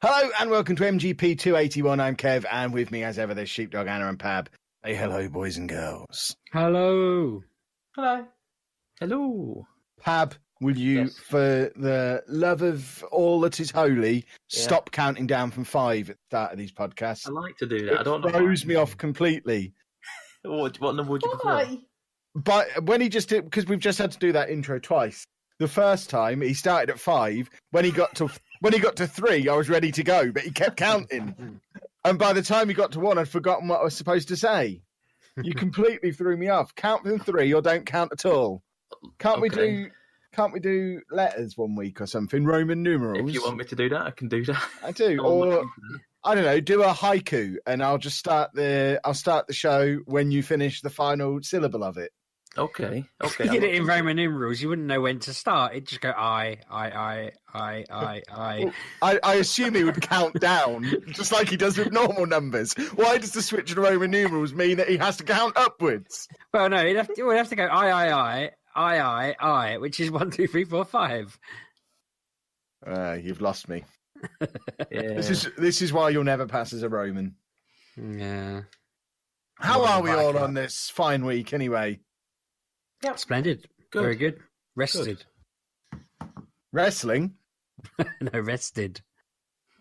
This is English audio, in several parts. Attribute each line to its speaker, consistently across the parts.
Speaker 1: Hello and welcome to MGP281. I'm Kev, and with me as ever there's Sheepdog, Anna and Pab. Say hello, boys and girls.
Speaker 2: Hello.
Speaker 3: Hello.
Speaker 2: Hello.
Speaker 1: Pab, will you, for the love of all that is holy, stop counting down from 5 at the start of these podcasts?
Speaker 2: I like to do that. I don't know.
Speaker 1: It throws me off completely.
Speaker 2: What number would you prefer?
Speaker 1: But when he just did, because we've just had to do that intro twice. The first time he started at 5. When he got to 3, I was ready to go, but he kept counting. And by the time he got to 1, I'd forgotten what I was supposed to say. You completely threw me off. Count from 3 or don't count at all. Can't we do letters one week or something? Roman numerals.
Speaker 2: If you want me to do that, I can do that.
Speaker 1: I do. Or I don't know, do a haiku, and I'll just start the show when you finish the final syllable of it.
Speaker 2: Okay.
Speaker 4: If you did it in Roman numerals, you wouldn't know when to start. It'd just go I.
Speaker 1: I assume he would count down, just like he does with normal numbers. Why does the switch to Roman numerals mean that he has to count upwards?
Speaker 4: Well, no, we'd have to go I, which is 1, 2, 3, 4, 5.
Speaker 1: You've lost me.
Speaker 2: Yeah.
Speaker 1: This is why you'll never pass as a Roman.
Speaker 4: Yeah.
Speaker 1: How are we all on this fine week, anyway?
Speaker 4: Yep. Splendid. Good. Very good. Rested.
Speaker 1: Good. Wrestling?
Speaker 4: No, rested.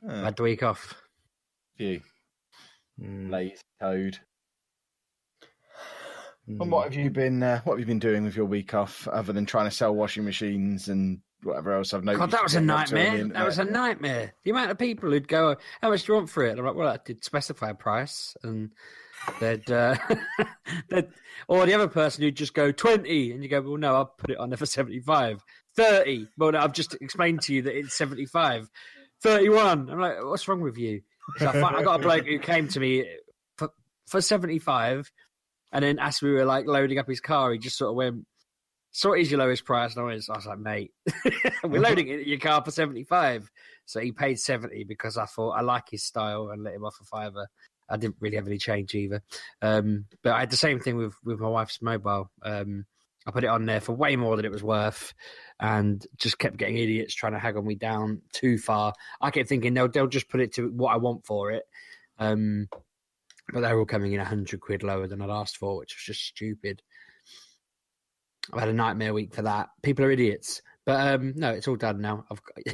Speaker 4: Had the week off.
Speaker 1: Phew. Lazy toad. And what have you been doing with your week off, other than trying to sell washing machines and whatever else I've noticed?
Speaker 4: God, that was a nightmare. That was a nightmare. The amount of people who'd go, "How much do you want for it?" And I'm like, "Well, I did specify a price," and they'd or the other person who'd just go 20, and you go, "Well, no, I'll put it on there for 75, 30." Well, no, I've just explained to you that it's 75, 31. I'm like, "What's wrong with you?" So I got a bloke who came to me for 75. And then as we were like loading up his car, he just sort of went, "So what is your lowest price?" And I was like, "Mate, we're loading it in your car for 75. So he paid 70 because I thought I like his style and let him off a $5. I didn't really have any change either. But I had the same thing with my wife's mobile. I put it on there for way more than it was worth, and just kept getting idiots trying to haggle me down too far. I kept thinking they'll just put it to what I want for it. But they were all coming in £100 lower than I'd asked for, which was just stupid. I've had a nightmare week for that. People are idiots. But no, it's all done now.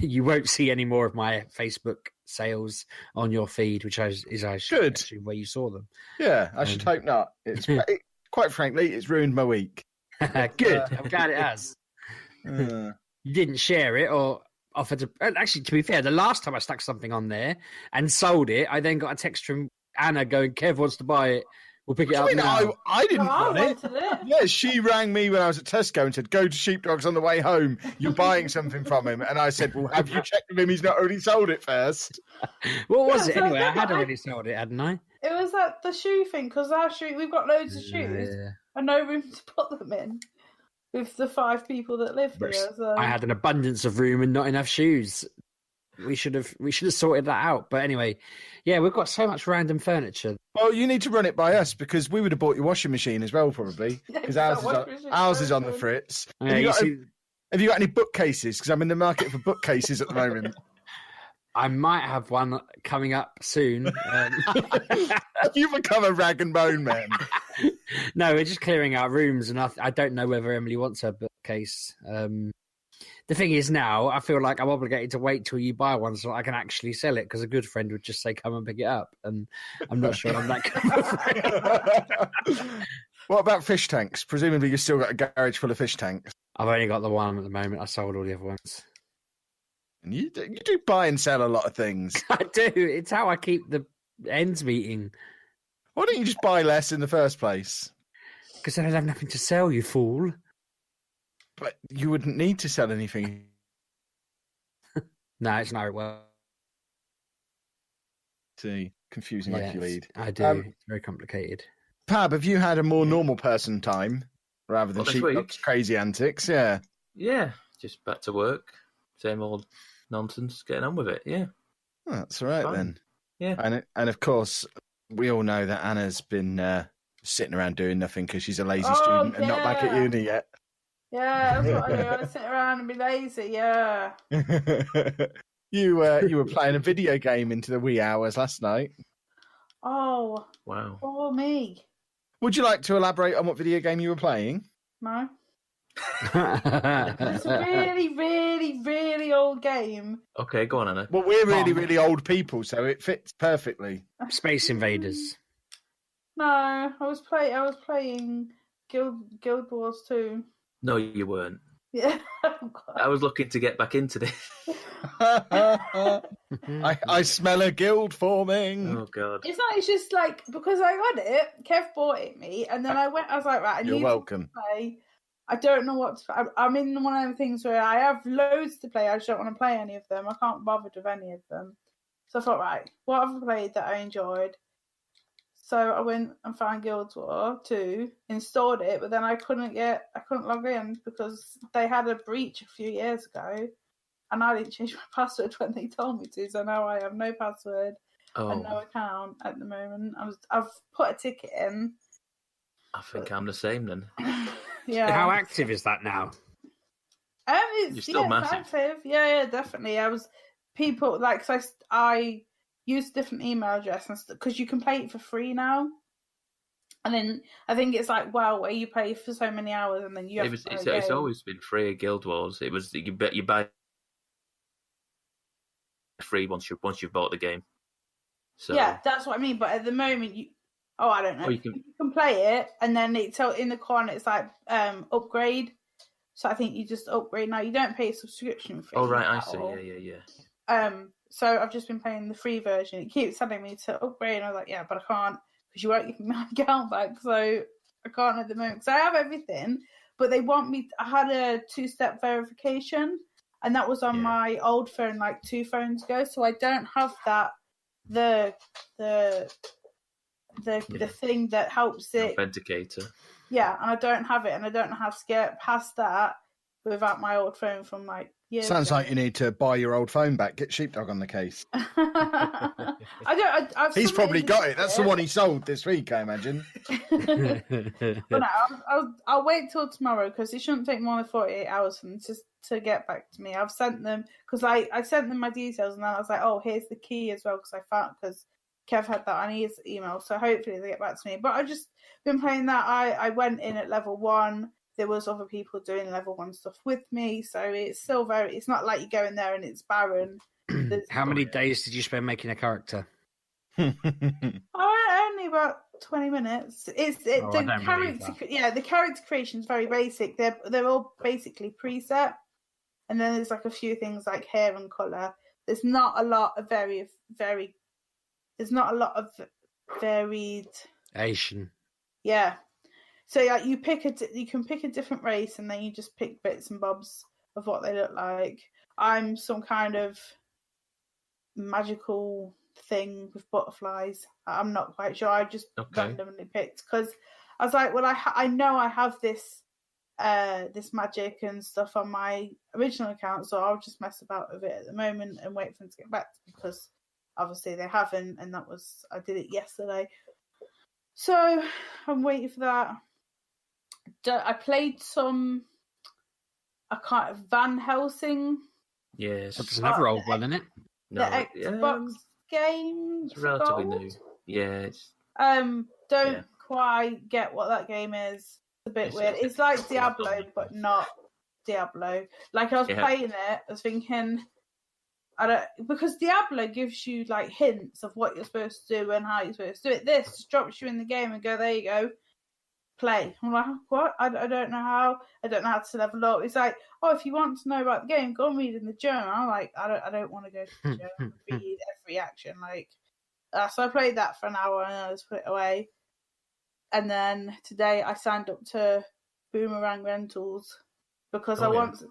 Speaker 4: You won't see any more of my Facebook sales on your feed, which is actually where you saw them.
Speaker 1: Yeah, I should hope not. Quite frankly, it's ruined my week.
Speaker 4: Good. I'm glad it has. You didn't share it or offer to... Actually, to be fair, the last time I stuck something on there and sold it, I then got a text from Anna going, "Kev wants to buy it. We'll pick it up now."
Speaker 1: I didn't want it. Yeah, she rang me when I was at Tesco and said, "Go to Sheepdog's on the way home. You're buying something from him." And I said, "Well, have you checked with him? He's not already sold it first."
Speaker 4: What was it anyway? I had already sold it, hadn't I?
Speaker 3: It was the shoe thing, because our shoe, we've got loads of shoes and no room to put them in with the 5 people that live here. So.
Speaker 4: I had an abundance of room and not enough shoes. We should have sorted that out. But anyway, yeah, we've got so much random furniture.
Speaker 1: Well, you need to run it by us, because we would have bought your washing machine as well, probably, because ours is on the fritz.
Speaker 4: Yeah,
Speaker 1: have you got any bookcases? Because I'm in the market for bookcases at the moment.
Speaker 4: I might have one coming up soon.
Speaker 1: Have you become a rag and bone man?
Speaker 4: No, we're just clearing out rooms, and I don't know whether Emily wants her bookcase. The thing is now, I feel like I'm obligated to wait till you buy one so I can actually sell it, because a good friend would just say, "Come and pick it up." And I'm not sure I'm that kind of friend.
Speaker 1: What about fish tanks? Presumably you've still got a garage full of fish tanks.
Speaker 4: I've only got the one at the moment. I sold all the other ones.
Speaker 1: And you do buy and sell a lot of things.
Speaker 4: I do. It's how I keep the ends meeting.
Speaker 1: Why don't you just buy less in the first place?
Speaker 4: Because then I'd have nothing to sell, you fool.
Speaker 1: But you wouldn't need to sell anything.
Speaker 4: No, it's not how it works.
Speaker 1: See, confusing like you lead.
Speaker 4: I do. It's very complicated.
Speaker 1: Pab, have you had a more normal person time rather than Sheepdog's crazy antics? Yeah.
Speaker 2: Yeah, just back to work. Same old nonsense. Getting on with it. Yeah.
Speaker 1: Oh, that's all right then.
Speaker 2: Yeah.
Speaker 1: And of course, we all know that Anna's been sitting around doing nothing because she's a lazy student and not back at uni yet.
Speaker 3: Yeah, that's what I do. I sit around and be lazy, yeah.
Speaker 1: You were playing a video game into the wee hours last night.
Speaker 3: Oh,
Speaker 2: Wow.
Speaker 3: oh me.
Speaker 1: Would you like to elaborate on what video game you were playing?
Speaker 3: No. It's a really, really, really old game.
Speaker 2: Okay, go on, Anna.
Speaker 1: Well, we're really, really old people, so it fits perfectly.
Speaker 4: Space Invaders.
Speaker 3: No, I was playing Guild Wars 2.
Speaker 2: No, you weren't.
Speaker 3: Yeah.
Speaker 2: I was looking to get back into this.
Speaker 1: I smell a guild forming.
Speaker 2: Oh, God.
Speaker 3: It's just like, because I got it, Kev bought it me, and then I was like, right, I
Speaker 1: You're
Speaker 3: need
Speaker 1: welcome.
Speaker 3: to play. I don't know what to. I'm in one of them things where I have loads to play. I just don't want to play any of them. I can't bother with any of them. So I thought, right, what have I played that I enjoyed? So I went and found Guild Wars 2, installed it, but then I couldn't log in because they had a breach a few years ago, and I didn't change my password when they told me to. So now I have no password and no account at the moment. I've put a ticket in.
Speaker 2: I think I'm the same then.
Speaker 3: Yeah.
Speaker 4: How active is that now?
Speaker 2: You're still massive.
Speaker 3: It's active. Yeah, definitely. People like, so I use a different email address because you can play it for free now. And then I think it's like, well, where you pay for so many hours and then you have to play
Speaker 2: It's always been free at Guild Wars. It was you buy free once you've bought the game. So
Speaker 3: yeah, that's what I mean. But at the moment, I don't know.
Speaker 2: You can
Speaker 3: play it, and then it's in the corner. It's like upgrade. So I think you just upgrade now. You don't pay a subscription fee.
Speaker 2: Oh right, I see.
Speaker 3: All.
Speaker 2: Yeah.
Speaker 3: So I've just been playing the free version. It keeps telling me to upgrade, and I was like, yeah, but I can't because you won't give me my account back. So I can't at the moment because I have everything, but they want me. I had a 2-step verification, and that was on my old phone like 2 phones ago. So I don't have that. The thing that helps it
Speaker 2: Authenticator.
Speaker 3: Yeah, and I don't have it, and I don't know how to get past that without my old phone from like years
Speaker 1: Sounds
Speaker 3: ago.
Speaker 1: like you need to buy your old phone back. Get Sheepdog on the case. He's probably got it. That's the one he sold this week, I imagine.
Speaker 3: But no, I'll wait till tomorrow because it shouldn't take more than 48 hours for them to get back to me. I've sent them because I sent them my details, and then I was like, oh, here's the key as well because Kev had that on his email, so hopefully they get back to me. But I've just been playing that. I went in at level 1. There was other people doing level 1 stuff with me, so it's still it's not like you go in there and it's barren.
Speaker 4: How many days did you spend making a character?
Speaker 3: Only about 20 minutes. The character creation is very basic. They're all basically preset, and then there's like a few things like hair and color. There's not a lot of varied
Speaker 4: Asian.
Speaker 3: Yeah. So you can pick a different race, and then you just pick bits and bobs of what they look like. I'm some kind of magical thing with butterflies. I'm not quite sure. I just randomly picked because I was like, well, I know I have this magic and stuff on my original account, so I'll just mess about with it at the moment and wait for them to get back to me because obviously they haven't, and I did it yesterday. So I'm waiting for that. I played a kind of Van Helsing.
Speaker 2: Yes.
Speaker 4: That's another old one, isn't it?
Speaker 3: The Xbox game.
Speaker 2: It's relatively new. Yeah.
Speaker 3: Don't quite get what that game is. It's a bit weird. It's like Diablo, but not Diablo. Like I was playing it, I was thinking, because Diablo gives you like hints of what you're supposed to do and how you're supposed to do it. This just drops you in the game and go, there you go, play. I'm like, what? I don't know how. I don't know how to level up. It's like, oh, if you want to know about the game, go and read in the journal. I'm like, I don't want to go to the journal and read every action. Like, so I played that for an hour and I just put it away. And then today I signed up to Boomerang Rentals because I want to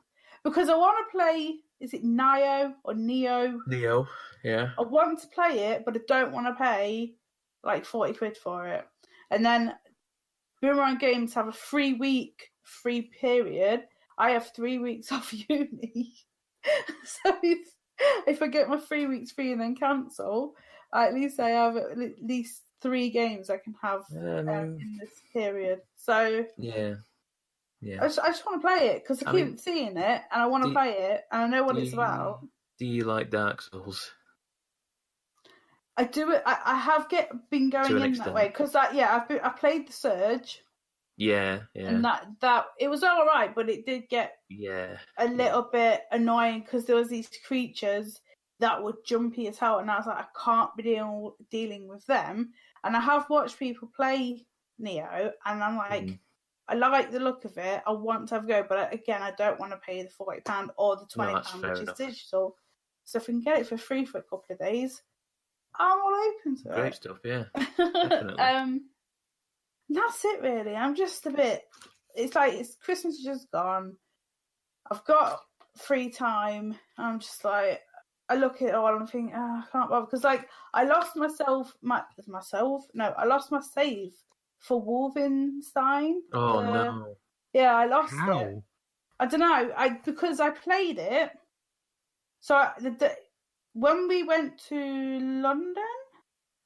Speaker 3: play. Is it Neo or Neo?
Speaker 2: Neo, yeah.
Speaker 3: I want to play it, but I don't want to pay like 40 quid for it. And then Boomerang Games have a 3-week free period. I have 3 weeks off uni. So if I get my 3 weeks free and then cancel, at least I have at least 3 games I can have in this period. So
Speaker 2: yeah.
Speaker 3: I just want to play it because I keep seeing it and I want to play it and I know what it's about.
Speaker 2: Do you like Dark Souls?
Speaker 3: I do it. I have been going in that way because I played the Surge.
Speaker 2: Yeah.
Speaker 3: And that it was all right, but it did get a little bit annoying because there was these creatures that were jumpy as hell, and I was like, I can't be dealing with them. And I have watched people play Neo, and I'm like, I like the look of it. I want to have a go, but again, I don't want to pay the £40 or the £20, which is digital. So if we can get it for free for a couple of days, I'm all open to it.
Speaker 2: Great stuff, yeah. Definitely.
Speaker 3: That's it, really. I'm just a bit. It's like Christmas is just gone. I've got free time. I'm just like, I look at it all and think, I can't bother because I lost I lost my save for Wolfenstein.
Speaker 2: Oh no!
Speaker 3: Yeah, I lost it. I don't know. Because I played it. So when we went to London,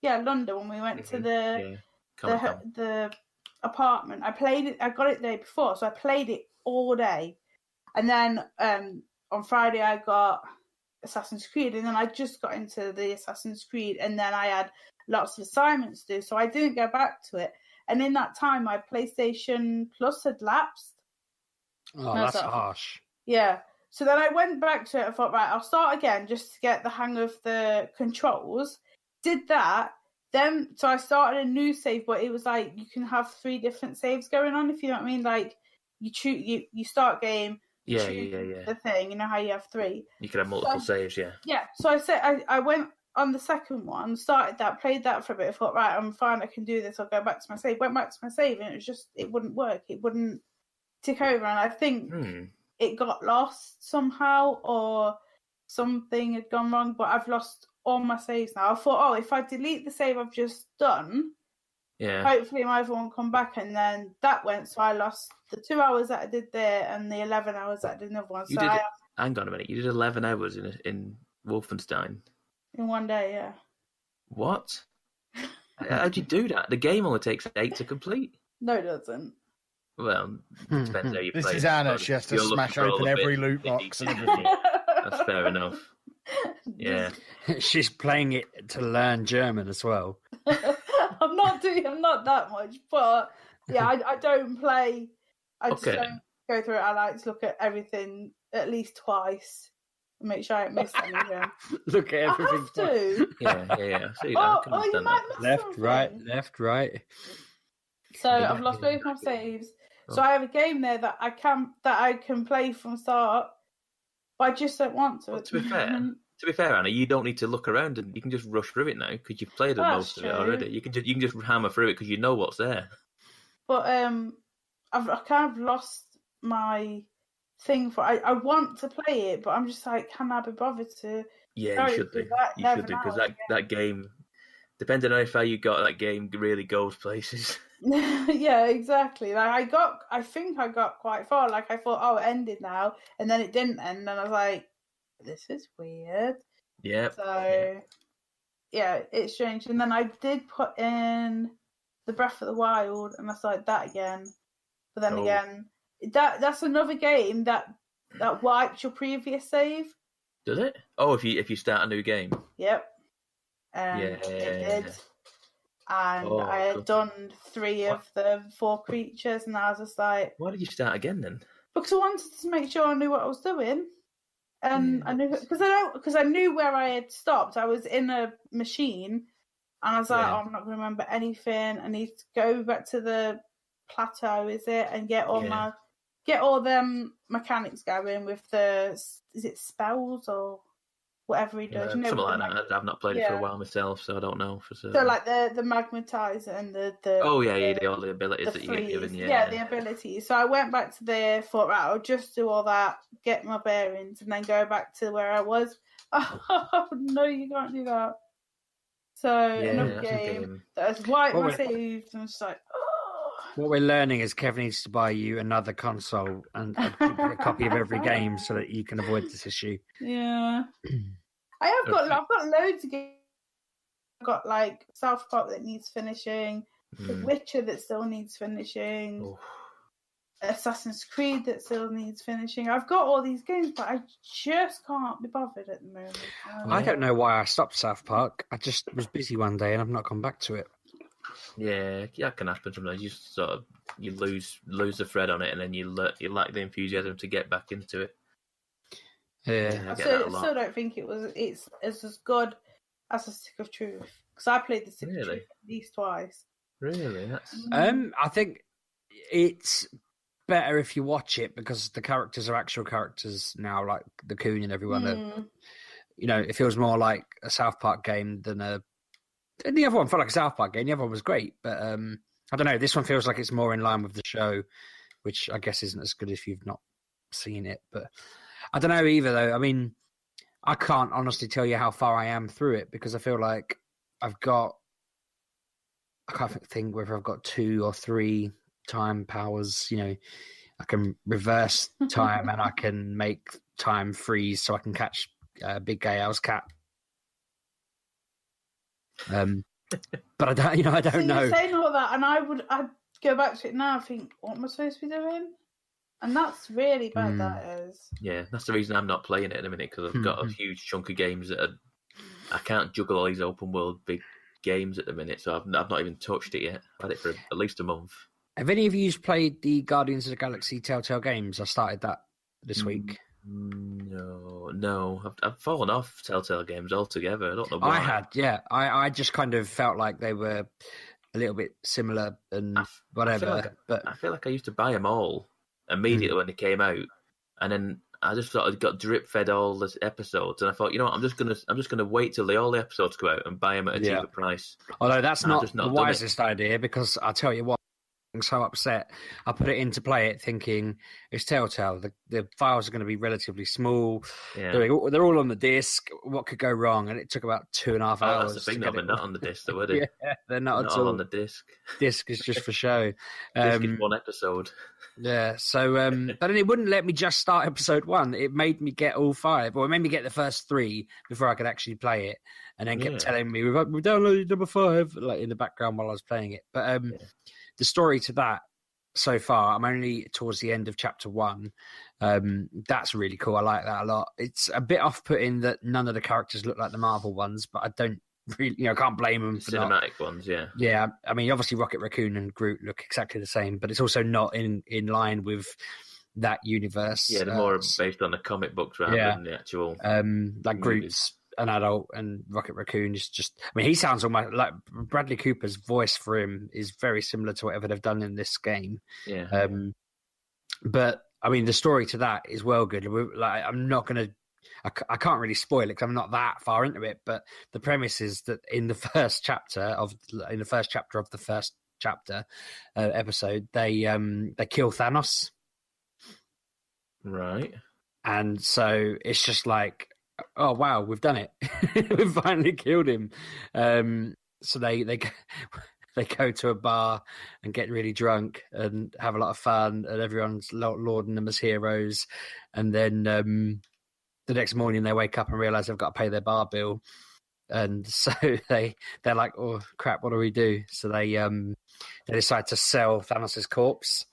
Speaker 3: London. When we went to the apartment, I played it. I got it the day before, so I played it all day, and then on Friday I got Assassin's Creed, and then I just got into the Assassin's Creed, and then I had lots of assignments to do, so I didn't go back to it. And in that time, my PlayStation Plus had lapsed.
Speaker 4: Oh, that's harsh.
Speaker 3: Yeah. So then I went back to it. I thought, right, I'll start again just to get the hang of the controls. Did that. Then, so I started a new save, but it was like you can have 3 different saves going on, if you know what I mean. Like you choose, you start game.
Speaker 2: Yeah.
Speaker 3: The thing, you know how you have 3.
Speaker 2: You can have multiple saves, yeah.
Speaker 3: Yeah. So I went on the second one, started that, played that for a bit. I thought, right, I'm fine, I can do this. I'll go back to my save. Went back to my save, and it wouldn't work. It wouldn't tick over, and I think it got lost somehow, or something had gone wrong. But I've lost all my saves now. I thought, if I delete the save I've just done, hopefully my other one come back, and then that went. So I lost the 2 hours that I did there, and the 11 hours that I did another one.
Speaker 2: Hang on a minute. You did 11 hours in Wolfenstein
Speaker 3: in one day, yeah.
Speaker 2: What? How'd you do that? The game only takes 8 to complete.
Speaker 3: No, it doesn't.
Speaker 2: Well, it depends how you play.
Speaker 1: This is Anna. She has to smash open every loot box and everything.
Speaker 2: That's fair enough. Yeah.
Speaker 4: She's playing it to learn German as well.
Speaker 3: I'm not that much, but yeah, I don't play. I just don't go through it. I like to look at everything at least twice and make sure I don't miss anything.
Speaker 4: Look at everything.
Speaker 3: I have to.
Speaker 2: Yeah. See,
Speaker 3: you might miss
Speaker 4: left,
Speaker 3: something.
Speaker 4: left, right.
Speaker 3: So I've lost both my saves. So I have a game there that I can play from start, but I just don't want to.
Speaker 2: Well, to be fair, Anna, you don't need to look around, and you can just rush through it now because you've played most of it already. You can just hammer through it because you know what's there. But
Speaker 3: I've kind of lost my thing for. I want to play it, but I'm just like, can I be bothered to?
Speaker 2: Yeah, you should do. You should do because that game, depending on how far you got, that game really goes places.
Speaker 3: Yeah, exactly. Like I think I got quite far. Like I thought, it ended now, and then it didn't end, and I was like, this is weird.
Speaker 2: Yeah.
Speaker 3: So yeah, it's strange. And then I did put in the Breath of the Wild, and I started that again. But then again, that's another game that wipes your previous save.
Speaker 2: Does it? Oh, if you start a new game.
Speaker 3: Yep. It did. And I had done 3 of the 4 creatures, and I was just like,
Speaker 2: why did you start again then?
Speaker 3: Because I wanted to make sure I knew what I was doing. And I knew because I knew where I had stopped. I was in a machine, and I was like, I'm not going to remember anything. I need to go back to the plateau, and get all them mechanics going with is it spells or whatever he does?
Speaker 2: Something like that. I've not played it for a while myself, so I don't know for certain.
Speaker 3: So like the magnetizer and the
Speaker 2: all the abilities that you get given.
Speaker 3: Yeah, the abilities. So I went back to there, thought, right, I'll just do all that, get my bearings, and then go back to where I was. Oh no, you can't do that. So another game that has wiped my saves, and it's like,
Speaker 4: What we're learning is Kevin needs to buy you another console and a copy of every game so that you can avoid this issue.
Speaker 3: Yeah. I've got loads of games. I've got like South Park that needs finishing, The Witcher that still needs finishing. Assassin's Creed that still needs finishing. I've got all these games, but I just can't be bothered at the moment.
Speaker 4: I don't know why I stopped South Park. I just was busy one day and I've not gone back to it.
Speaker 2: Yeah, that can happen sometimes. You lose the thread on it, and then you lack the enthusiasm to get back into it.
Speaker 4: Yeah,
Speaker 3: I still don't think it's as good as The Stick of Truth, because I played The Stick of Truth at least twice.
Speaker 2: Really?
Speaker 4: I think it's better if you watch it, because the characters are actual characters now, like the Coon and everyone. It feels more like a South Park game than the other one felt like a South Park game. The other one was great, but I don't know. This one feels like it's more in line with the show, which I guess isn't as good if you've not seen it. But I don't know either, though. I mean, I can't honestly tell you how far I am through it, because I feel like I can't think whether I've got 2 or 3 time powers. I can reverse time and I can make time freeze so I can catch Big Gay Al's cat. But I don't know.
Speaker 3: You're saying all that, and I'd go back to it now and think, what am I supposed to be doing? And that's really bad. That is.
Speaker 2: Yeah, that's the reason I'm not playing it in a minute, because I've got a huge chunk of games that I can't juggle all these open world big games at the minute, so I've not even touched it yet. I've had it for at least a month.
Speaker 4: Have any of you played the Guardians of the Galaxy Telltale games? I started that this week.
Speaker 2: No, I've fallen off Telltale games altogether. I don't know why.
Speaker 4: I had, yeah. I just kind of felt like they were a little bit similar and whatever.
Speaker 2: I feel like I used to buy them all immediately when they came out, and then I just thought I'd got drip fed all the episodes, and I thought, I'm just gonna wait till all the episodes come out and buy them at a cheaper price.
Speaker 4: Although that's not the wisest idea, because I tell you what, I'm so upset. I put it in to play it thinking it's Telltale. The files are going to be relatively small. Yeah. They're all on the disc. What could go wrong? And it took about 2.5 hours.
Speaker 2: That's the thing, they're not on the disc, though, are they?
Speaker 4: Yeah, they're not at all
Speaker 2: on the disc.
Speaker 4: Disc is just for show.
Speaker 2: Disc is one episode.
Speaker 4: Yeah, so but then it wouldn't let me just start episode 1. It made me get all 5, or it made me get the first 3 before I could actually play it, and then kept telling me we've downloaded number 5, like in the background while I was playing it. But the story to that so far, I'm only towards the end of chapter 1. That's really cool. I like that a lot. It's a bit off-putting that none of the characters look like the Marvel ones, but I don't really, I can't blame them for
Speaker 2: cinematic ones.
Speaker 4: Yeah. I mean, obviously Rocket Raccoon and Groot look exactly the same, but it's also not in line with that universe.
Speaker 2: Yeah, they're more based on the comic books rather than the actual.
Speaker 4: Like Groot's an adult, and Rocket Raccoon is just. I mean, he sounds almost like Bradley Cooper's voice for him is very similar to whatever they've done in this game.
Speaker 2: Yeah.
Speaker 4: But I mean, the story to that is well good. Like, I'm not going to. I can't really spoil it because I'm not that far into it. But the premise is that in the first chapter of the first chapter episode, they kill Thanos.
Speaker 2: Right.
Speaker 4: And so it's just like, oh wow, we've done it. We've finally killed him. So they go to a bar and get really drunk and have a lot of fun, and everyone's lauding them as heroes. And then the next morning they wake up and realize they've got to pay their bar bill, and so they're like, oh crap, what do we do? So they decide to sell Thanos' corpse.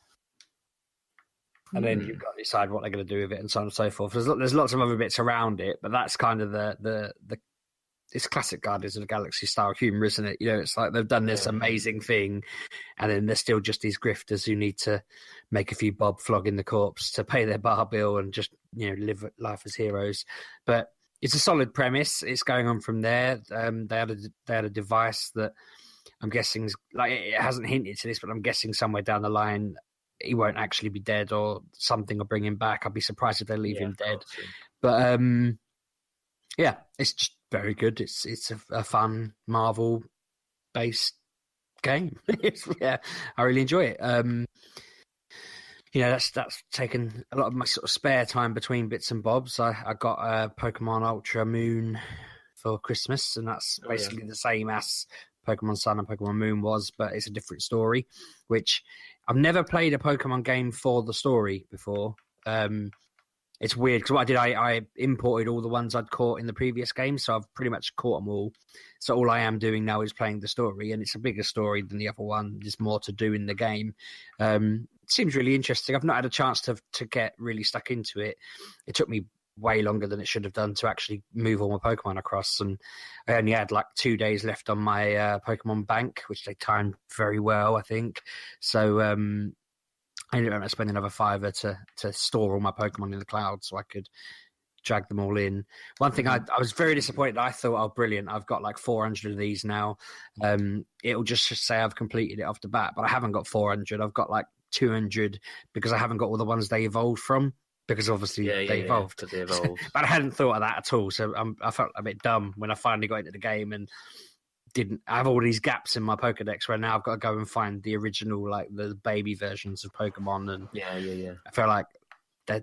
Speaker 4: And then you've got to decide what they're going to do with it, and so on and so forth. There's lots of other bits around it, but that's kind of the it's classic Guardians of the Galaxy style humor, isn't it? It's like they've done this amazing thing, and then there's still just these grifters who need to make a few bob flogging the corpse to pay their bar bill and just live life as heroes. But it's a solid premise. It's going on from there. They had a device that I'm guessing, like, it hasn't hinted to this, but I'm guessing somewhere down the line he won't actually be dead, or something will bring him back. I'd be surprised if they leave him dead. But it's just very good. It's a fun Marvel-based game. I really enjoy it. That's taken a lot of my sort of spare time between bits and bobs. I got Pokemon Ultra Moon for Christmas, and that's basically the same as Pokemon Sun and Pokemon Moon was, but it's a different story, which I've never played a Pokemon game for the story before. It's weird because what I did, I imported all the ones I'd caught in the previous game, so I've pretty much caught them all. So all I am doing now is playing the story, and it's a bigger story than the other one. There's more to do in the game. seems really interesting. I've not had a chance to get really stuck into it. It took me way longer than it should have done to actually move all my Pokemon across, and I only had like 2 days left on my Pokemon bank, which they timed very well, I think. So I ended up spending another $5 to store all my Pokemon in the cloud so I could drag them all in. One thing I was very disappointed. I thought, oh, brilliant, I've got like 400 of these now. It'll just say I've completed it off the bat, but I haven't got 400. I've got like 200 because I haven't got all the ones they evolved from, because obviously they evolved.
Speaker 2: They evolved.
Speaker 4: But I hadn't thought of that at all, so I felt a bit dumb when I finally got into the game and didn't have all these gaps in my Pokedex where now I've got to go and find the original, like the baby versions of Pokemon. And I feel like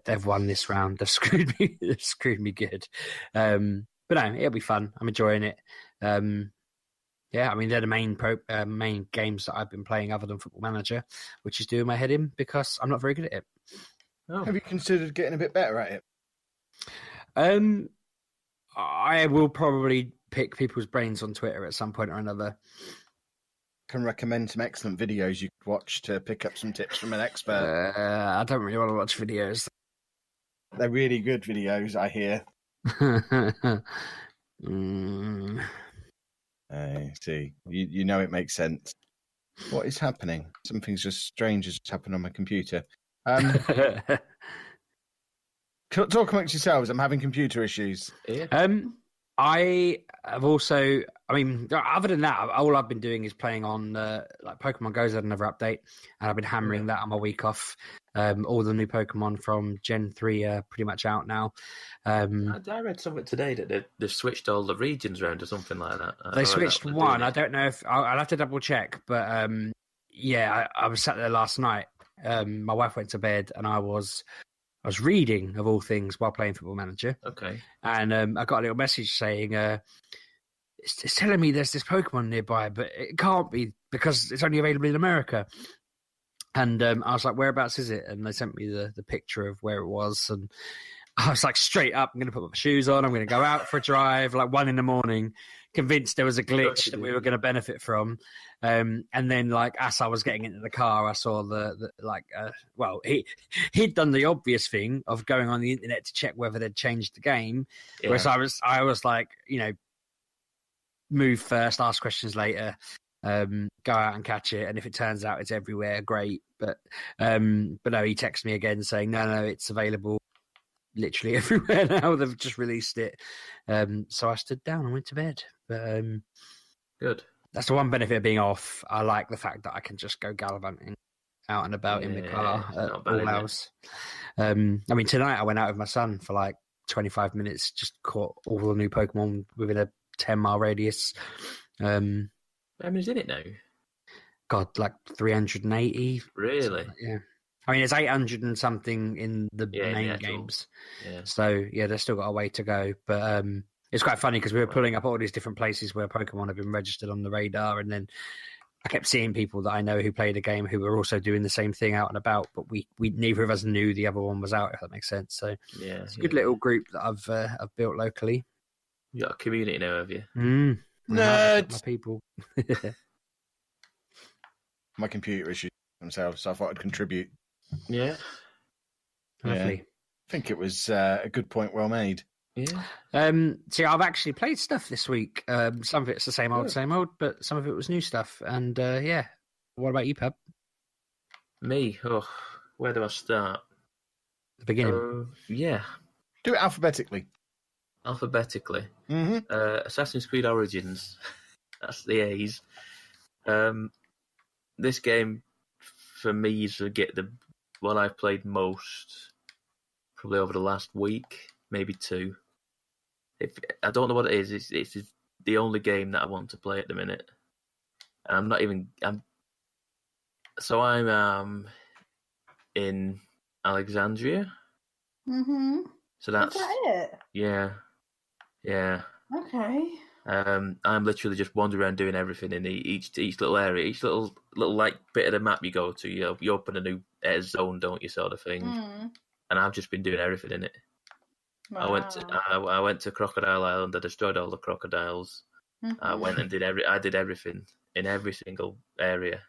Speaker 4: they've won this round. They've screwed me. They've screwed me good. But no, it'll be fun. I'm enjoying it. Yeah, I mean, they're the main games that I've been playing other than Football Manager, which is doing my head in because I'm not very good at it.
Speaker 1: Oh. Have you considered getting a bit better at it?
Speaker 4: I will probably pick people's brains on Twitter at some point or another.
Speaker 1: Can recommend some excellent videos you could watch to pick up some tips from an expert.
Speaker 4: I don't really want to watch videos.
Speaker 1: They're really good videos, I hear. I see. You know it makes sense. What is happening? Something's just strange has happened on my computer. Talk amongst yourselves. I'm having computer issues.
Speaker 4: I have also, I mean, other than that, all I've been doing is playing on, like Pokemon Go's had another update, and I've been hammering that on my week off. All the new Pokemon from Gen 3 are pretty much out now.
Speaker 2: I read something today that they've switched all the regions around or something like that.
Speaker 4: They switched one. I don't know if, I'll have to double check, but yeah, I was sat there last night. My wife went to bed, and I was reading, of all things, while playing Football Manager.
Speaker 2: Okay.
Speaker 4: And I got a little message saying, it's telling me there's this Pokemon nearby, but it can't be because it's only available in America. And I was like, whereabouts is it? And they sent me the picture of where it was. And I was like, straight up, I'm going to put my shoes on. I'm going to go out for a drive, like 1 a.m, convinced there was a glitch that we were going to benefit from. And then, like, as I was getting into the car, I saw well, he'd done the obvious thing of going on the internet to check whether they'd changed the game. Yeah. Whereas I was like, you know, move first, ask questions later, go out and catch it. And if it turns out it's everywhere, great. But no, he texted me again saying, no, it's available literally everywhere now. They've just released it. So I stood down and went to bed. But
Speaker 2: good.
Speaker 4: That's the one benefit of being off. I like the fact that I can just go gallivanting out and about in the car at all hours. I mean, tonight I went out with my son for like 25 minutes, just caught all the new Pokemon within a 10-mile radius.
Speaker 2: How many's in it now?
Speaker 4: God, like 380.
Speaker 2: Really?
Speaker 4: Yeah. I mean, it's 800 and something in the main games. Yeah. So, yeah, they've still got a way to go. But it's quite funny because we were pulling up all these different places where Pokemon have been registered on the radar. And then I kept seeing people that I know who played the game who were also doing the same thing out and about. But we neither of us knew the other one was out, if that makes sense. So it's a good little group that I've built locally.
Speaker 2: You got a community now, have you?
Speaker 4: Nerds. My people.
Speaker 1: My computer issues themselves, so I thought I'd contribute.
Speaker 2: Yeah.
Speaker 4: Lovely.
Speaker 1: Yeah. I think it was a good point, well made.
Speaker 2: Yeah.
Speaker 4: See, I've actually played stuff this week. Some of it's the same old, but some of it was new stuff. And yeah. What about you, Pub?
Speaker 2: Me? Oh, where do I start?
Speaker 4: The beginning.
Speaker 2: Yeah.
Speaker 1: Do it alphabetically.
Speaker 2: Alphabetically.
Speaker 1: Mm-hmm.
Speaker 2: Assassin's Creed Origins. That's the A's. This game, for me, is the one I've played most, probably over the last week, maybe 2. I don't know what it is. It's the only game that I want to play at the minute. And I'm not even... I'm in Alexandria.
Speaker 3: Mm-hmm.
Speaker 2: So that's...
Speaker 3: Is that it?
Speaker 2: Yeah. Yeah.
Speaker 3: Okay.
Speaker 2: I'm literally just wandering around doing everything in each little area, each little like bit of the map you go to. You open a new zone, don't you, sort of thing.
Speaker 3: Mm.
Speaker 2: And I've just been doing everything in it.
Speaker 3: Wow.
Speaker 2: I went to Crocodile Island. I destroyed all the crocodiles.
Speaker 3: Mm-hmm.
Speaker 2: I went and did everything in every single area.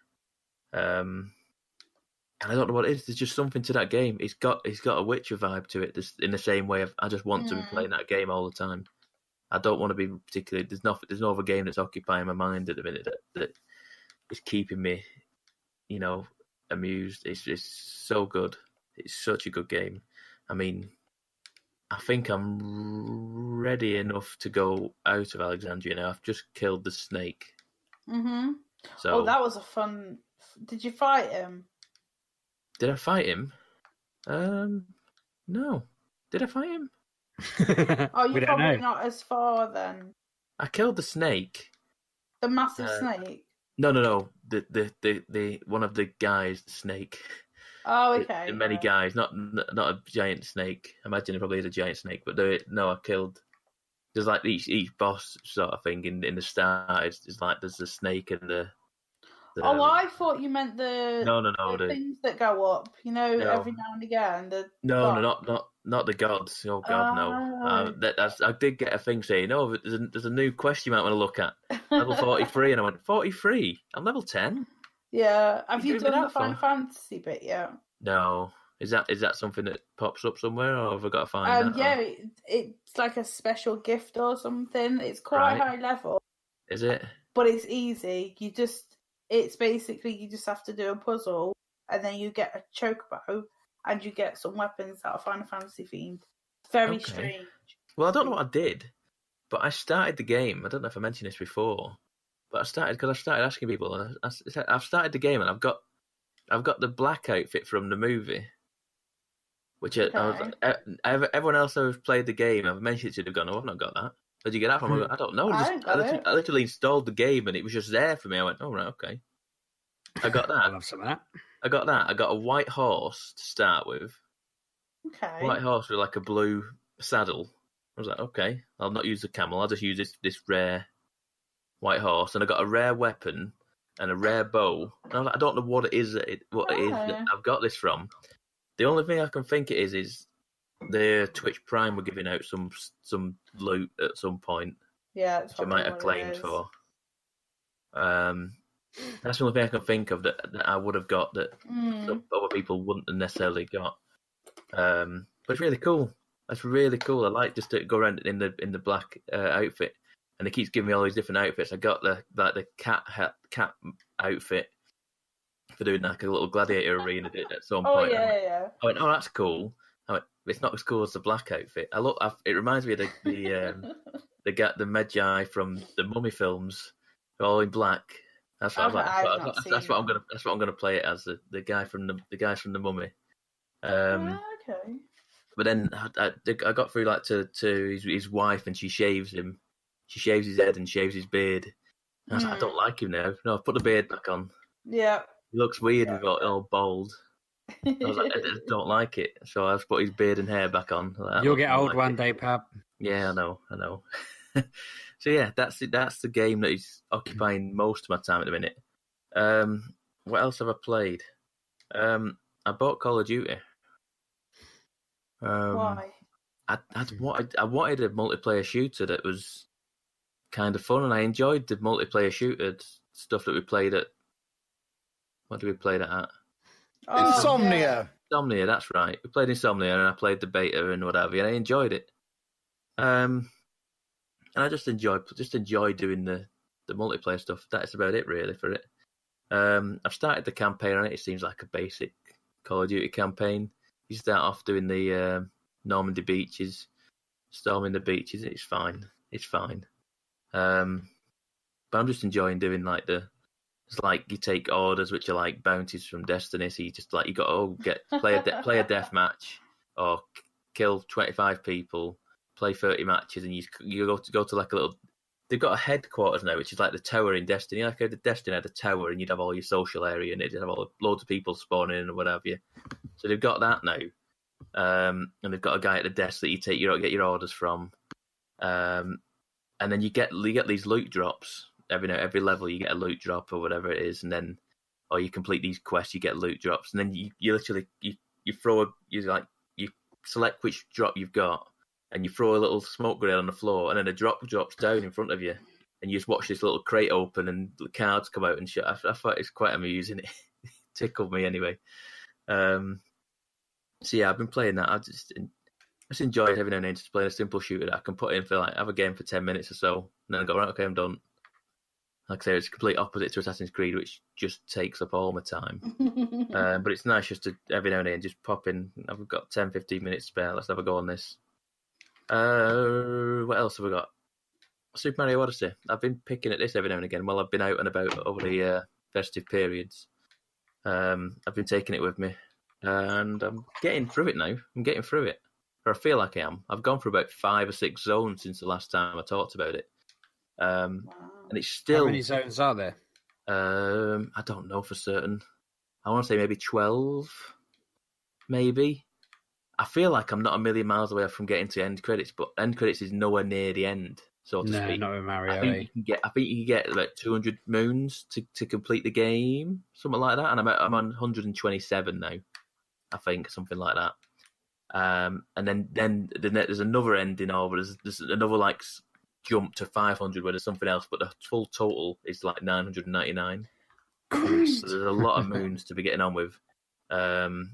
Speaker 2: And I don't know what it is. There's just something to that game. It's got a Witcher vibe to it. In the same way, I just want to be playing that game all the time. I don't want to be particularly. There's no other game that's occupying my mind at the minute that is keeping me, amused. It's so good. It's such a good game. I mean, I think I'm ready enough to go out of Alexandria now. I've just killed the snake.
Speaker 3: Mm-hmm.
Speaker 2: So,
Speaker 3: that was a fun. Did you fight him?
Speaker 2: Did I fight him? No. Did I fight him?
Speaker 3: You're probably not as far then.
Speaker 2: I killed the snake.
Speaker 3: The massive snake?
Speaker 2: No. The one of the guys, the snake.
Speaker 3: Oh, okay.
Speaker 2: The many guys, not a giant snake. I imagine it probably is a giant snake, but I killed. There's like each boss sort of thing in the start. It's like there's the snake and the.
Speaker 3: I thought you meant the things that go up. Every now and again.
Speaker 2: Not the gods. Oh God, no. I did get a thing saying, there's a new quest you might want to look at. Level 43, and I went 43. I'm level 10.
Speaker 3: Yeah. Have you done the Final Fantasy bit yet?
Speaker 2: No. Is that something that pops up somewhere, or have I got to find that?
Speaker 3: Yeah, it's like a special gift or something. It's quite high level.
Speaker 2: Is it? But
Speaker 3: it's easy. It's basically you just have to do a puzzle, and then you get a chocobo, and you get some weapons that are Final Fantasy themed. Very strange.
Speaker 2: Well, I don't know what I did, but I started the game. I don't know if I mentioned this before, but I started asking people, and I've started the game, and I've got the black outfit from the movie, which everyone else who's played the game, I've mentioned it to, they've gone, I've not got that. Where'd you get that from? I don't know. I literally installed the game and it was just there for me. I went, right, okay. I got that.
Speaker 4: I love some of that.
Speaker 2: I got that. I got a white horse to start with.
Speaker 3: Okay.
Speaker 2: White horse with like a blue saddle. I was like, okay, I'll not use the camel. I'll just use this rare white horse. And I got a rare weapon and a rare bow. And I was like, I don't know what it is that I've got this from. The only thing I can think it is the Twitch Prime were giving out some loot at some point.
Speaker 3: Yeah,
Speaker 2: which I might have claimed for. That's the only thing I can think of that I would have got that some other people wouldn't have necessarily got. But it's really cool. That's really cool. I like just to go around in the black outfit, and it keeps giving me all these different outfits. I got the cat outfit for doing like a little gladiator arena at some point.
Speaker 3: Yeah.
Speaker 2: I went, that's cool. I went, it's not as cool as the black outfit. It reminds me of the Magi from the Mummy films, all in black. That's what that's what I'm gonna play it as the guys from the Mummy.
Speaker 3: Okay.
Speaker 2: But then I got through like to his wife, and she shaves him. She shaves his head and shaves his beard. And I was like, I don't like him now. No, I've put the beard back on.
Speaker 3: Yeah.
Speaker 2: He looks weird with all bald. I was like, I don't like it. So I've put his beard and hair back on.
Speaker 4: You'll get old one day, Pab.
Speaker 2: Yeah, I know. So yeah, that's the game that is occupying most of my time at the minute. What else have I played? I bought Call of Duty.
Speaker 3: Why?
Speaker 2: I wanted a multiplayer shooter that was kind of fun, and I enjoyed the multiplayer shooter stuff that we played at. What did we play that at?
Speaker 1: Insomnia.
Speaker 2: Insomnia, that's right. We played Insomnia, and I played the beta and whatever, and I enjoyed it. And I just enjoy doing the multiplayer stuff. That's about it, really, for it. I've started the campaign on it. It seems like a basic Call of Duty campaign. You start off doing the Normandy beaches, storming the beaches. It's fine. But I'm just enjoying doing like it's like you take orders, which are like bounties from Destiny. So you just like you got to play a death match or kill 25 people, play 30 matches, and you go to like a little. They've got a headquarters now, which is like the tower in Destiny. Like the Destiny had a tower, and you'd have all your social area, and it'd have loads of people spawning in or whatever. So they've got that now, and they've got a guy at the desk that get your orders from, and then you get these loot drops every level. You get a loot drop or whatever it is, and then or you complete these quests, you get loot drops, and then you literally you select which drop you've got. And you throw a little smoke grenade on the floor, and then a drop drops down in front of you, and you just watch this little crate open, and the cards come out and shit. I thought it's quite amusing. It tickled me anyway. So yeah, I've been playing that. I just enjoyed every now and then just playing a simple shooter that I can put in for have a game for 10 minutes or so, and then I go, right, okay, I'm done. Like I say, it's complete opposite to Assassin's Creed, which just takes up all my time. But it's nice just to every now and then just pop in. I've got 10, 15 minutes spare. Let's have a go on this. What else have we got? Super Mario Odyssey. I've been picking at this every now and again while I've been out and about over the festive periods. I've been taking it with me, and I'm getting through it now. I'm getting through it, or I feel like I am. I've gone for about 5 or 6 zones since the last time I talked about it. And it's still...
Speaker 4: How many zones are there?
Speaker 2: I don't know for certain. I want to say maybe 12, maybe. I feel like I'm not a million miles away from getting to end credits, but end credits is nowhere near the end, so to speak.
Speaker 4: No, not with Mario.
Speaker 2: I think you can get like 200 moons to complete the game, something like that. And I'm on 127 now, I think, something like that. And then there's another ending over. There's another jump to 500 where there's something else, but the full total is 999. So there's a lot of moons to be getting on with. And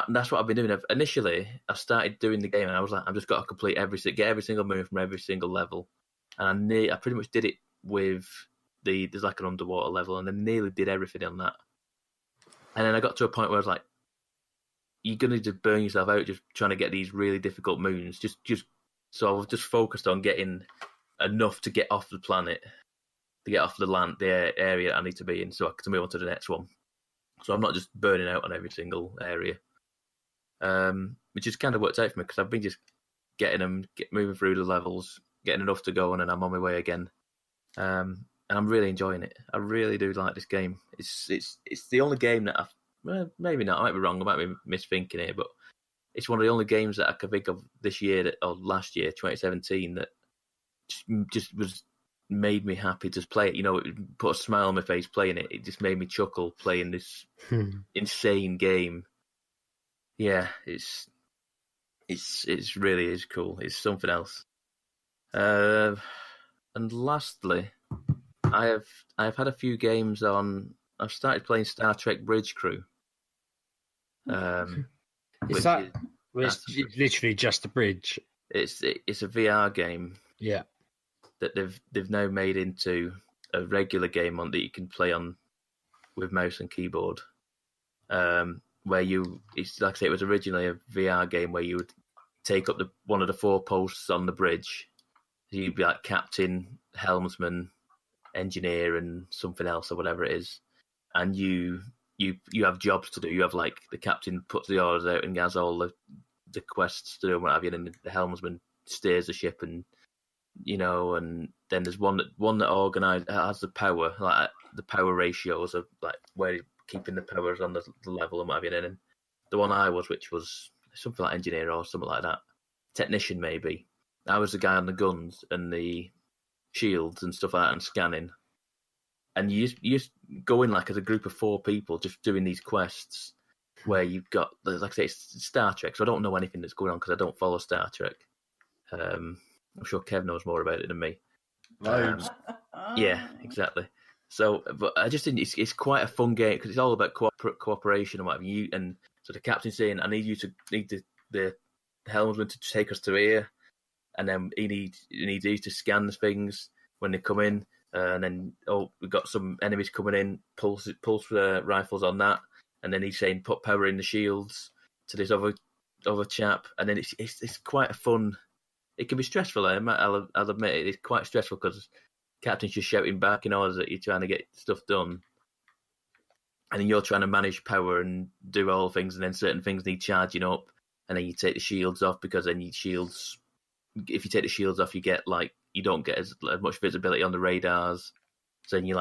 Speaker 2: that's what I've been doing. Initially, I started doing the game, and I was like, I've just got to complete get every single moon from every single level. And I pretty much did it with there's an underwater level, and I nearly did everything on that. And then I got to a point where I was like, you're going to just burn yourself out just trying to get these really difficult moons. So I was just focused on getting enough to get off the planet, to get off the land, the area I need to be in, so I can move on to the next one. So I'm not just burning out on every single area, which has kind of worked out for me because I've been just moving through the levels, getting enough to go on, and I'm on my way again. And I'm really enjoying it. I really do like this game. It's the only game that maybe not. I might be wrong. I might be misthinking here, but it's one of the only games that I can think of this year or last year, 2017, that just made me happy to play it. It put a smile on my face playing it. It just made me chuckle playing this insane game. Yeah, it's really is cool. It's something else. And lastly, I've had a few games on. I've started playing Star Trek Bridge Crew.
Speaker 4: It's literally just a bridge.
Speaker 2: It's a VR game.
Speaker 4: Yeah.
Speaker 2: That they've now made into a regular game that you can play on with mouse and keyboard. Where it's like I say, it was originally a VR game where you would take up one of the 4 posts on the bridge. So you'd be like captain, helmsman, engineer, and something else or whatever it is. And you have jobs to do. You have the captain puts the orders out and has all the quests to do and what have you, and the helmsman steers the ship, and and then there's one that has the power, the power ratios of where keeping the powers on the level and what have you. And then the one I was, which was something like engineer or something like that, technician maybe. I was the guy on the guns and the shields and stuff like that and scanning. And you just go in as a group of 4 people just doing these quests where you've got, like I say, it's Star Trek, so I don't know anything that's going on because I don't follow Star Trek. I'm sure Kev knows more about it than me. Yeah, exactly. So, but I just think it's quite a fun game because it's all about cooperation and whatever. And so the captain's saying, "I need the helmsman to take us to here," and then he needs you to scan the things when they come in. And then, we've got some enemies coming in, pulse rifles on that. And then he's saying, put power in the shields to this other chap. And then it's quite a fun. It can be stressful. I'll admit it. It's quite stressful because captain's just shouting back in orders that you're trying to get stuff done. And then you're trying to manage power and do all things. And then certain things need charging up. And then you take the shields off because then if you take the shields off, you get you don't get as much visibility on the radars. So then you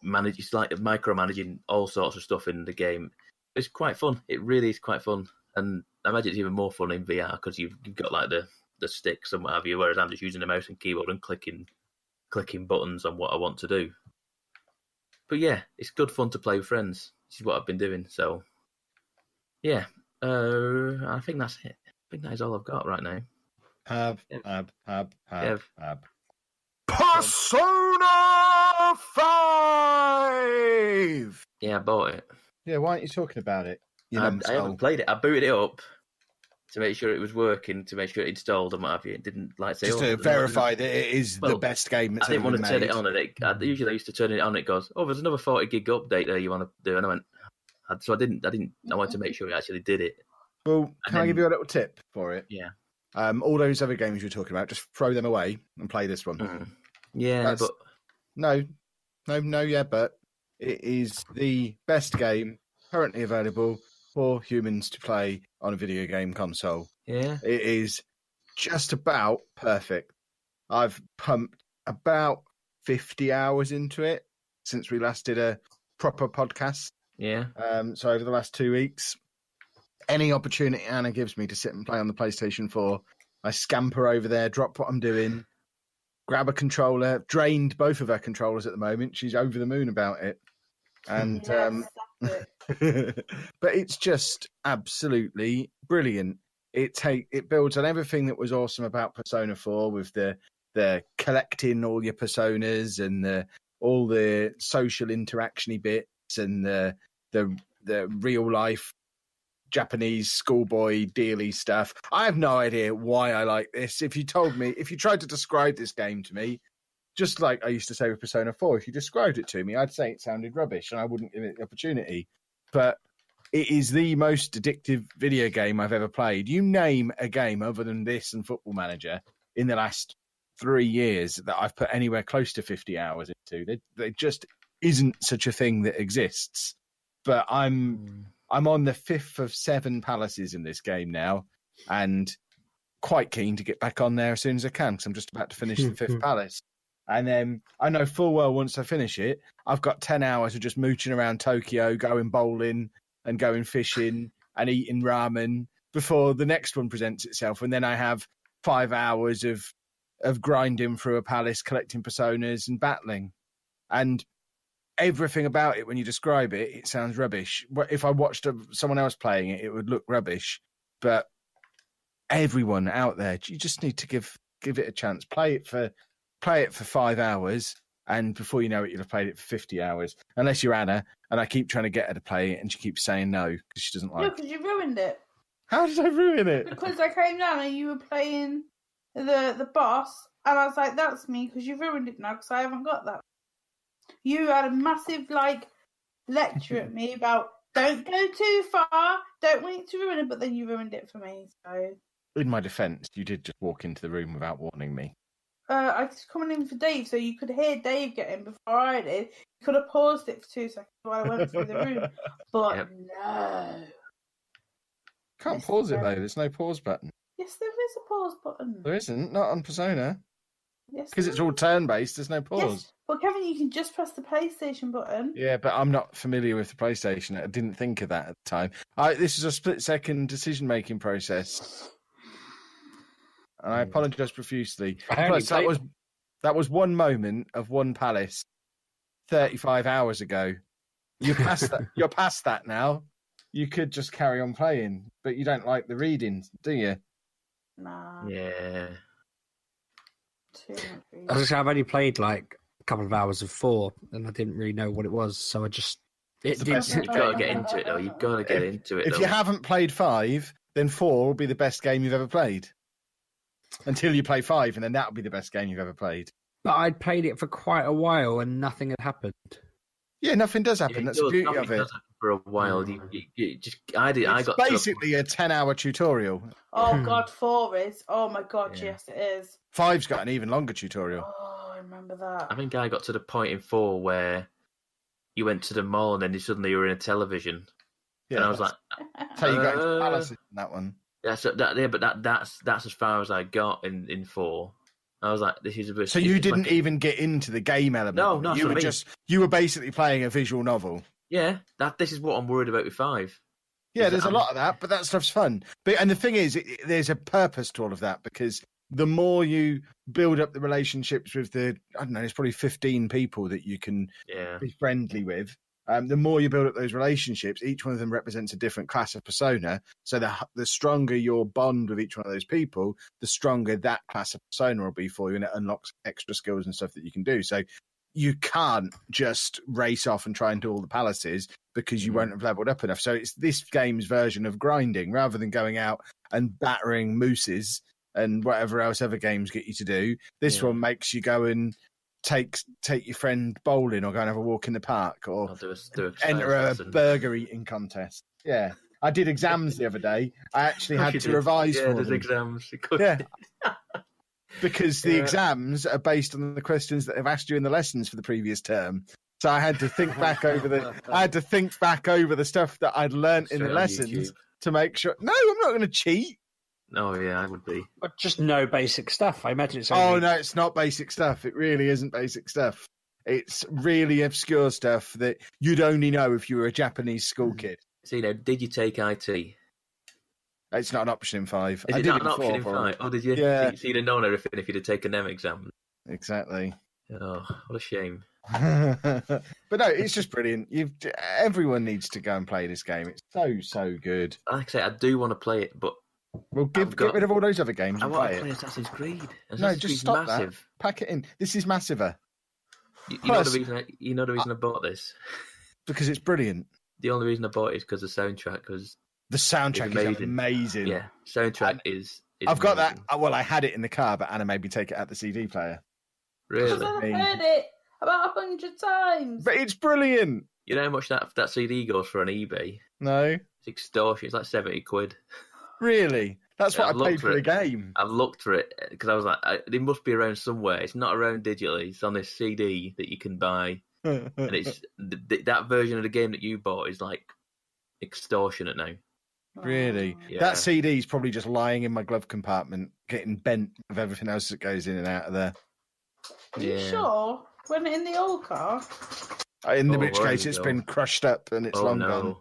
Speaker 2: manage, it's micromanaging all sorts of stuff in the game. It's quite fun. It really is quite fun. And I imagine it's even more fun in VR because you've got the sticks and what have you, whereas I'm just using the mouse and keyboard and clicking buttons on what I want to do. But yeah, it's good fun to play with friends. This is what I've been doing. So yeah, I think that's it. I think that is all I've got right now.
Speaker 1: Have.
Speaker 5: Persona 5!
Speaker 2: Yeah, I bought it.
Speaker 1: Yeah, why aren't you talking about it? You
Speaker 2: I haven't played it. I booted it up to make sure it was working, to make sure it installed and what have you. It didn't say
Speaker 1: just to verify that it is the best game that's ever been made.
Speaker 2: I didn't want to turn it on, and usually I used to turn it on. And it goes, "Oh, there's another 40 gig update there you want to do," and I went, so I didn't. I wanted to make sure it actually did it.
Speaker 1: Well, can I give you a little tip for it?
Speaker 2: Yeah.
Speaker 1: All those other games you're talking about, just throw them away and play this one.
Speaker 2: Yeah, but
Speaker 1: but it is the best game currently available for humans to play on a video game console.
Speaker 2: Yeah.
Speaker 1: It is just about perfect. I've pumped about 50 hours into it since we last did a proper podcast.
Speaker 2: Yeah.
Speaker 1: So over the last 2 weeks, any opportunity Anna gives me to sit and play on the PlayStation 4, I scamper over there, drop what I'm doing, grab a controller, drained both of her controllers at the moment. She's over the moon about it. And but it's just absolutely brilliant. It builds on everything that was awesome about Persona 4 with the collecting all your personas and all the social interaction-y bits and the real life Japanese schoolboy dealy stuff. I have no idea why I like this. If you tried to describe this game to me, just like I used to say with Persona 4, if you described it to me, I'd say it sounded rubbish and I wouldn't give it the opportunity. But it is the most addictive video game I've ever played. You name a game other than this and Football Manager in the last 3 years that I've put anywhere close to 50 hours into. There just isn't such a thing that exists. But I'm on the 5th of 7 palaces in this game now, and quite keen to get back on there as soon as I can, because I'm just about to finish the 5th palace. And then I know full well once I finish it, I've got 10 hours of just mooching around Tokyo, going bowling and going fishing and eating ramen before the next one presents itself. And then I have 5 hours of grinding through a palace, collecting personas and battling. And everything about it, when you describe it, it sounds rubbish. If I watched someone else playing it, it would look rubbish. But everyone out there, you just need to give it a chance. Play it for 5 hours, and before you know it, you'll have played it for 50 hours. Unless you're Anna, and I keep trying to get her to play it, and she keeps saying no because she doesn't like it.
Speaker 3: No, because you ruined it.
Speaker 1: How did I ruin it?
Speaker 3: Because I came down and you were playing the boss, and I was like, that's me, because you ruined it now, because I haven't got that. You had a massive, lecture at me about don't go too far, don't want it to ruin it, but then you ruined it for me, so...
Speaker 1: In my defence, you did just walk into the room without warning me.
Speaker 3: I was coming in for Dave, so you could hear Dave get in before I did. You could have paused it for 2 seconds while I went through the room, but no.
Speaker 1: Can't pause it, though. There's no pause button.
Speaker 3: Yes, there is a pause button.
Speaker 1: There isn't. Not on Persona.
Speaker 3: Yes,
Speaker 1: because it's all turn-based. There's no pause.
Speaker 3: Yes. Well, Kevin, you can just press the PlayStation button.
Speaker 1: Yeah, but I'm not familiar with the PlayStation. I didn't think of that at the time. This is a split-second decision-making process. And I apologise profusely. Plus, that was one moment of one palace 35 hours ago. You're past that. You're past that now. You could just carry on playing, but you don't like the reading, do you?
Speaker 3: Nah.
Speaker 2: Yeah.
Speaker 4: I've only played a couple of hours of 4, and I didn't really know what it was, so I just...
Speaker 2: You've got to get into it, though. You've got to get into it,
Speaker 1: If you haven't played 5, then 4 will be the best game you've ever played. Until you play 5, and then that'll be the best game you've ever played.
Speaker 4: But I'd played it for quite a while, and nothing had happened.
Speaker 1: Yeah, nothing does happen. That's the beauty of it.
Speaker 2: Does happen for a while.
Speaker 1: It's basically a 10-hour tutorial.
Speaker 3: Oh God, 4 is. Oh my God, yes, it is.
Speaker 1: 5's got an even longer tutorial.
Speaker 3: Oh, I remember that.
Speaker 2: I think I got to the point in 4 where you went to the mall and then suddenly you were in a television. Yeah, and I was like,
Speaker 1: "That's how you got into palaces in that one."
Speaker 2: But that's as far as I got in 4. I was like, "This is a bit."
Speaker 1: So you didn't even get into the game element.
Speaker 2: No,
Speaker 1: you were basically playing a visual novel.
Speaker 2: Yeah, this is what I'm worried about with 5.
Speaker 1: Yeah, there's a lot of that, but that stuff's fun. And the thing is, there's a purpose to all of that, because the more you build up the relationships with there's probably 15 people that you can be friendly with. The more you build up those relationships, each one of them represents a different class of persona. So the stronger your bond with each one of those people, the stronger that class of persona will be for you, and it unlocks extra skills and stuff that you can do. So you can't just race off and try and do all the palaces because you won't have leveled up enough. So it's this game's version of grinding rather than going out and battering mooses and whatever else other games get you to do. This one makes you go and take your friend bowling or go and have a walk in the park or enter a burger eating contest. Yeah. I did exams the other day. I actually had to revise for them.
Speaker 2: Exams.
Speaker 1: Yeah. Because the exams are based on the questions that they've asked you in the lessons for the previous term. So I had to think back over the stuff that I'd learnt in the lessons to make sure. No, I'm not going to cheat.
Speaker 2: Oh yeah, I would be.
Speaker 4: But just no basic stuff. I imagine it's.
Speaker 1: Oh no, it's not basic stuff. It really isn't basic stuff. It's really obscure stuff that you'd only know if you were a Japanese school kid.
Speaker 2: So did you take IT?
Speaker 1: It's not an option in 5.
Speaker 2: Is it not an option in 5? Oh, did you?
Speaker 1: Yeah.
Speaker 2: So you'd have known everything if you'd have taken them exams.
Speaker 1: Exactly.
Speaker 2: Oh, what a shame.
Speaker 1: But no, it's just brilliant. Everyone needs to go and play this game. It's so good.
Speaker 2: Like I say, I do want to play it, but
Speaker 1: well, get rid of all those other games.
Speaker 2: I
Speaker 1: and
Speaker 2: want to
Speaker 1: play
Speaker 2: play Assassin's Creed.
Speaker 1: No, just stop
Speaker 2: massive.
Speaker 1: that. Pack it in. This is massiver.
Speaker 2: You know the reason I bought this?
Speaker 1: Because it's brilliant.
Speaker 2: The only reason I bought it is because the soundtrack was.
Speaker 1: The soundtrack is amazing.
Speaker 2: Yeah, soundtrack is
Speaker 1: I've got that. Well, I had it in the car, but Anna made me take it out the CD player.
Speaker 2: Really?
Speaker 3: Because I've heard it about 100 times.
Speaker 1: But it's brilliant.
Speaker 2: You know how much that CD goes for on eBay?
Speaker 1: No.
Speaker 2: It's extortion. It's like 70 quid.
Speaker 1: Really? That's what I paid for the game.
Speaker 2: I've looked for it because I was like, it must be around somewhere. It's not around digitally. It's on this CD that you can buy. And it's that version of the game that you bought is like extortionate now.
Speaker 1: Really?
Speaker 2: Yeah.
Speaker 1: That CD is probably just lying in my glove compartment, getting bent of everything else that goes in and out of there.
Speaker 3: Are you sure? When in the old car?
Speaker 1: In which case, it's been crushed up and it's long gone.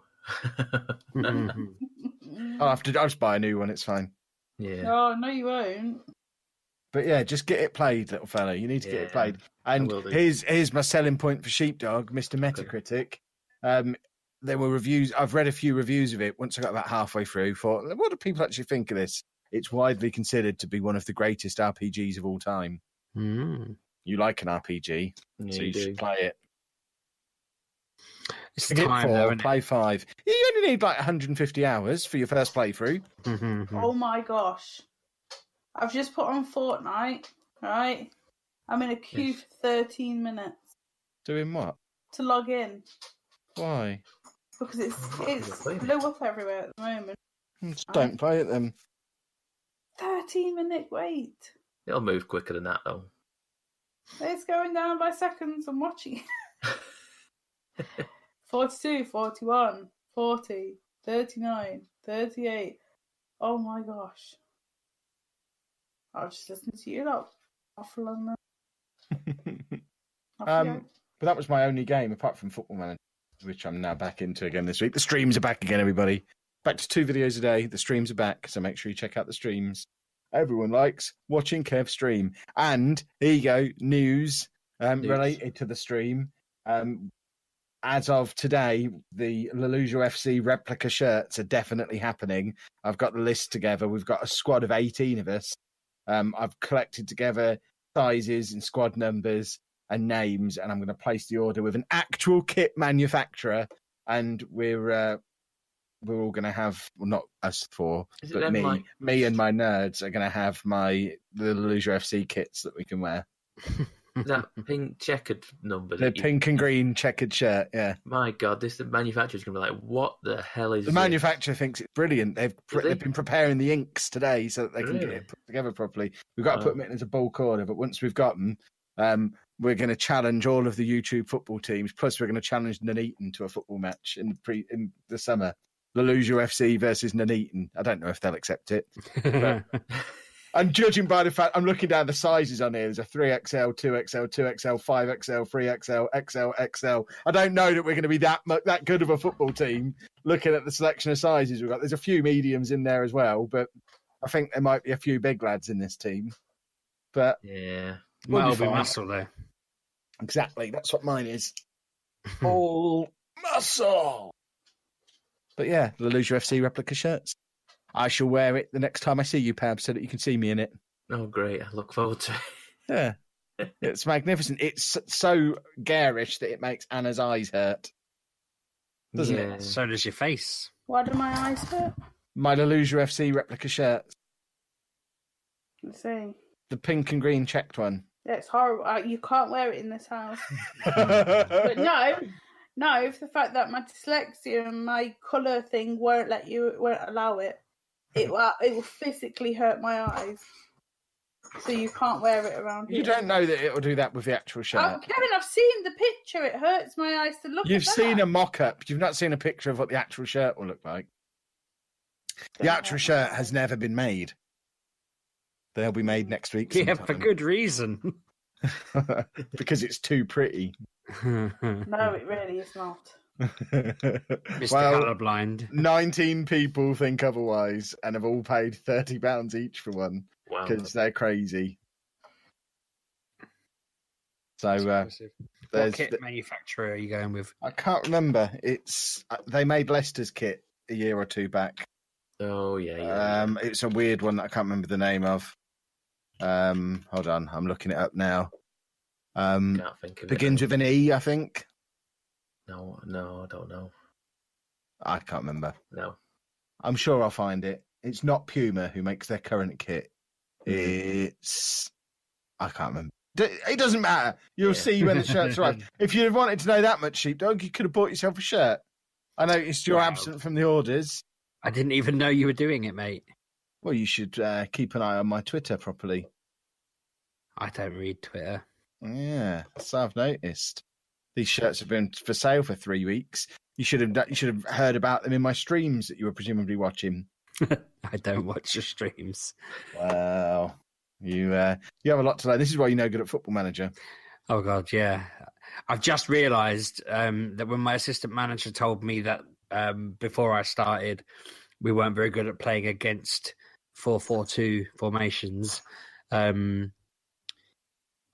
Speaker 1: I'll just buy a new one. It's fine.
Speaker 2: Yeah.
Speaker 3: Oh, no, you won't.
Speaker 1: But yeah, just get it played, little fella. You need to get it played. And here's my selling point for Sheepdog, Mr. Metacritic. There were reviews. I've read a few reviews of it. Once I got about halfway through, thought, what do people actually think of this? It's widely considered to be one of the greatest RPGs of all time.
Speaker 4: Mm.
Speaker 1: You like an RPG, so you should play it.
Speaker 4: It's time, though, isn't it?
Speaker 1: Play 5. You only need like 150 hours for your first playthrough.
Speaker 3: Oh my gosh. I've just put on Fortnite, right? I'm in a queue for 13 minutes.
Speaker 1: Doing what?
Speaker 3: To log in.
Speaker 1: Why?
Speaker 3: Because it's blew up everywhere at the moment.
Speaker 1: Just don't play it then.
Speaker 3: 13-minute wait.
Speaker 2: It'll move quicker than that, though.
Speaker 3: It's going down by seconds. I'm watching it. 42, 41, 40, 39, 38. Oh my gosh. I'll just listen to you lot waffle on that.
Speaker 1: But that was my only game apart from Football Manager, which I'm now back into again this week. The streams are back again, everybody. Back to 2 videos a day. The streams are back, so make sure you check out the streams. Everyone likes watching Kev stream. And here you go, news related to the stream. As of today, the Leluja FC replica shirts are definitely happening. I've got the list together. We've got a squad of 18 of us. I've collected together sizes and squad numbers and names, and I'm going to place the order with an actual kit manufacturer. And we're all going to have, well, not us four, but me and my nerds are going to have the Leluja FC kits that we can wear.
Speaker 2: That pink checkered number.
Speaker 1: The pink and green checkered shirt, yeah.
Speaker 2: My God, the manufacturer's going to be like, what the hell is this?
Speaker 1: The manufacturer thinks it's brilliant. They've been preparing the inks today so that they can get it put together properly. We've got to put them in as a bulk order, but once we've got them, we're going to challenge all of the YouTube football teams. Plus, we're going to challenge Nuneaton to a football match in the summer. Leluja FC versus Nuneaton. I don't know if they'll accept it. But... And judging by the fact I'm looking down the sizes on here, there's a 3XL, 2XL, 2XL, 5XL, 3XL, XL. I don't know that we're going to be that good of a football team looking at the selection of sizes we've got. There's a few mediums in there as well, but I think there might be a few big lads in this team. But
Speaker 2: yeah,
Speaker 4: we'll be muscle there.
Speaker 1: Exactly, that's what mine is. All muscle. But yeah, the Leluja FC replica shirts. I shall wear it the next time I see you, Pab, so that you can see me in it.
Speaker 2: Oh, great. I look forward to it.
Speaker 1: Yeah. It's magnificent. It's so garish that it makes Anna's eyes hurt. Doesn't it?
Speaker 4: So does your face.
Speaker 3: Why do my eyes hurt?
Speaker 1: My Leluja FC replica shirt.
Speaker 3: Let's see.
Speaker 1: The pink and green checked one.
Speaker 3: Yeah, it's horrible. You can't wear it in this house. But no, for the fact that my dyslexia and my colour thing won't allow it. It will physically hurt my eyes. So you can't wear it around here.
Speaker 1: You don't know that it will do that with the actual shirt.
Speaker 3: Oh, Kevin, I've seen the picture. It hurts my eyes to look at that.
Speaker 1: You've seen a mock-up. You've not seen a picture of what the actual shirt will look like. The actual shirt has never been made. They'll be made next week sometime.
Speaker 4: Yeah, for good reason.
Speaker 1: Because it's too pretty.
Speaker 3: No, it really is not.
Speaker 4: Mr.
Speaker 1: Well,
Speaker 4: Colourblind.
Speaker 1: 19 people think otherwise and have all paid £30 each for one.
Speaker 2: Wow.
Speaker 1: Because they're crazy. So
Speaker 4: what kit manufacturer are you going with?
Speaker 1: I can't remember. They made Leicester's kit a year or two back.
Speaker 2: Oh yeah.
Speaker 1: It's a weird one that I can't remember the name of. Hold on, I'm looking it up now.
Speaker 2: Can't think of
Speaker 1: begins with an E, I think.
Speaker 2: No, I don't know.
Speaker 1: I can't remember.
Speaker 2: No.
Speaker 1: I'm sure I'll find it. It's not Puma who makes their current kit. It's... I can't remember. It doesn't matter. You'll see when the shirt's arrive. If you'd have wanted to know that much, Sheepdog, you could have bought yourself a shirt. I noticed you're absent from the orders.
Speaker 4: I didn't even know you were doing it, mate.
Speaker 1: Well, you should keep an eye on my Twitter properly.
Speaker 4: I don't read Twitter.
Speaker 1: Yeah, so I've noticed. These shirts have been for sale for 3 weeks. You should have heard about them in my streams that you were presumably watching.
Speaker 4: I don't watch your streams.
Speaker 1: Wow. You have a lot to learn. This is why you're no good at Football Manager.
Speaker 4: Oh, God, yeah. I've just realised that when my assistant manager told me that before I started, we weren't very good at playing against 4-4-2 formations.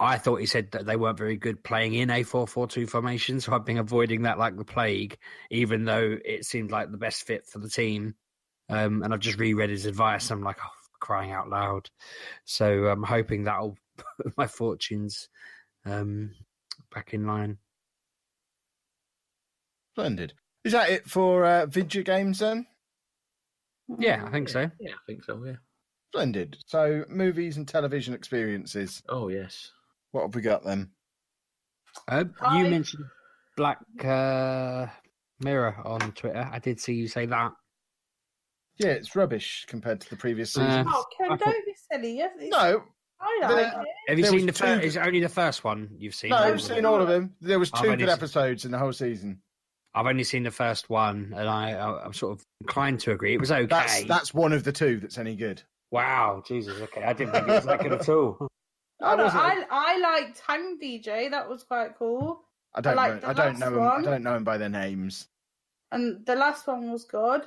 Speaker 4: I thought he said that they weren't very good playing in a 4-4-2 formation, so I've been avoiding that like the plague, even though it seemed like the best fit for the team. And I've just reread his advice. I'm like, oh, crying out loud. So I'm hoping that'll put my fortunes back in line.
Speaker 1: Splendid. Is that it for video games then?
Speaker 4: Yeah, I think so.
Speaker 2: Yeah, I think so, yeah.
Speaker 1: Splendid. So movies and television experiences.
Speaker 2: Oh, yes.
Speaker 1: What have we got then?
Speaker 4: You mentioned Black Mirror on Twitter. I did see you say that.
Speaker 1: Yeah, it's rubbish compared to the previous season.
Speaker 3: Ken, don't be silly.
Speaker 1: No.
Speaker 3: I like it.
Speaker 4: Have you seen the first? Is it only the first one you've seen?
Speaker 1: No, I've seen all of them. There was 2
Speaker 4: I've
Speaker 1: good episodes in the whole season.
Speaker 4: I've only seen the first one, and I'm sort of inclined to agree. It was okay.
Speaker 1: That's one of the 2 that's any good.
Speaker 4: Wow, Jesus. Okay, I didn't think it was that good at all.
Speaker 3: I liked Hang DJ. That was quite cool.
Speaker 1: I don't know them by their names.
Speaker 3: And the last one was good.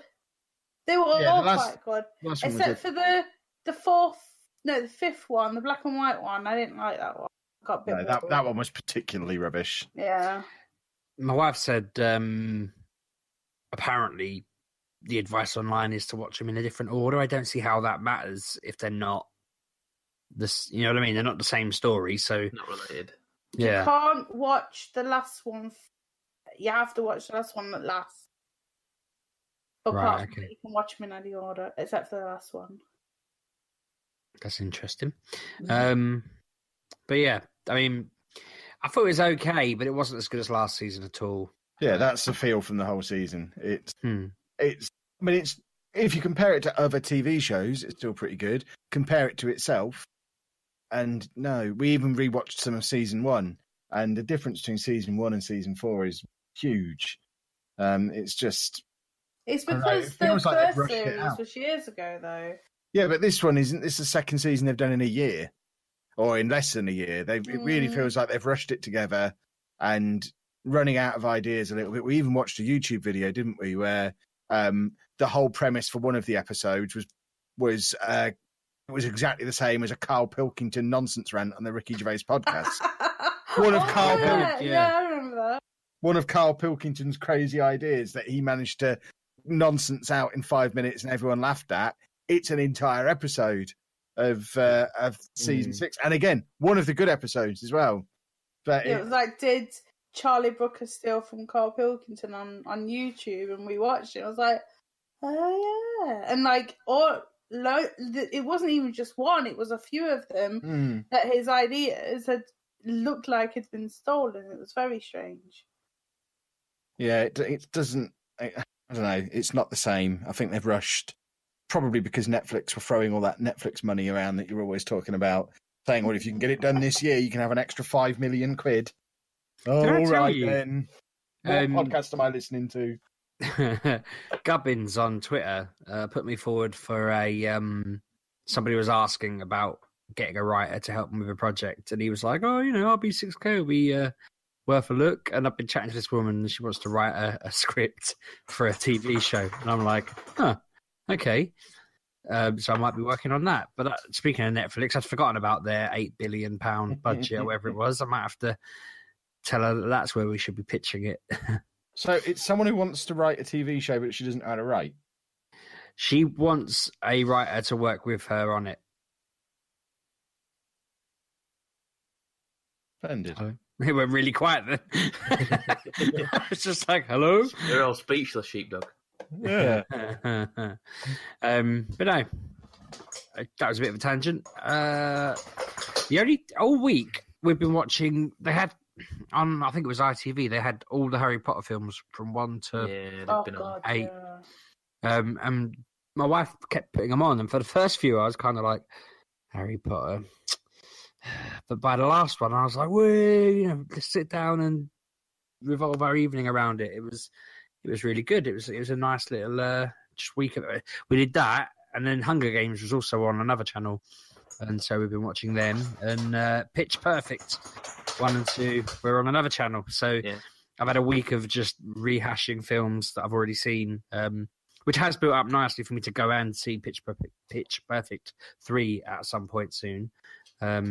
Speaker 3: They were all quite good, except for the fifth one, the black and white one. I didn't like that one.
Speaker 1: That one was particularly rubbish.
Speaker 3: Yeah.
Speaker 4: My wife said apparently the advice online is to watch them in a different order. I don't see how that matters if they're not this. You know what I mean? They're not the same story, so
Speaker 2: not related.
Speaker 4: Yeah.
Speaker 3: You can't watch the last one. You have to watch the last one at last. Apart from that, you can watch them in any order, except for the last one.
Speaker 4: That's interesting. But yeah, I mean, I thought it was okay, but it wasn't as good as last season at all.
Speaker 1: Yeah, that's the feel from the whole season. It's if you compare it to other TV shows, it's still pretty good. Compare it to itself, and no, we even rewatched some of season 1, and the difference between season 1 and season 4 is huge. It's just.
Speaker 3: It's because the first series was years ago, though. Yeah,
Speaker 1: but this one isn't. This is the second season they've done in a year, or in less than a year. It really feels like they've rushed it together and running out of ideas a little bit. We even watched a YouTube video, didn't we, where the whole premise for one of the episodes was exactly the same as a Carl Pilkington nonsense rant on the Ricky Gervais podcast. I remember that. One of Carl Pilkington's crazy ideas that he managed to nonsense out in 5 minutes and everyone laughed at. It's an entire episode, of season 6, and again, one of the good episodes as well. But
Speaker 3: it was like, did Charlie Brooker steal from Carl Pilkington on YouTube? And we watched it. I was like, oh yeah, and like it wasn't even just one; it was a few of them that his ideas had looked like had been stolen. It was very strange.
Speaker 1: Yeah, it doesn't. I don't know. It's not the same. I think they've rushed, probably because Netflix were throwing all that Netflix money around that you're always talking about, saying, "Well, if you can get it done this year, you can have an extra £5 million." Oh, all right then. What podcast am I listening to?
Speaker 4: Gubbins on Twitter put me forward for a somebody was asking about getting a writer to help him with a project, and he was like, "Oh, RB6K will be worth a look." And I've been chatting to this woman, and she wants to write a script for a TV show, and I'm like, "Huh, okay." So I might be working on that. But speaking of Netflix, I'd forgotten about their £8 billion budget or whatever it was. I might have to tell her that's where we should be pitching it.
Speaker 1: So it's someone who wants to write a TV show, but she doesn't know how to write.
Speaker 4: She wants a writer to work with her on it.
Speaker 1: Offended.
Speaker 4: It went really quiet then. It's just like, hello?
Speaker 2: They're all speechless, Sheepdog.
Speaker 1: Yeah.
Speaker 4: But no, that was a bit of a tangent. All week we've been watching, they had, on I think it was ITV, they had all the Harry Potter films from 1 to 8.
Speaker 3: Yeah.
Speaker 4: And my wife kept putting them on, and for the first few I was kind of like, Harry Potter. But by the last one I was like, let's sit down and revolve our evening around it. It was really good. It was a nice little just week of it. We did that, and then Hunger Games was also on another channel, and so we've been watching them. And Pitch Perfect 1 and 2 were on another channel. So yeah. I've had a week of just rehashing films that I've already seen, which has built up nicely for me to go and see Pitch Perfect 3 at some point soon. I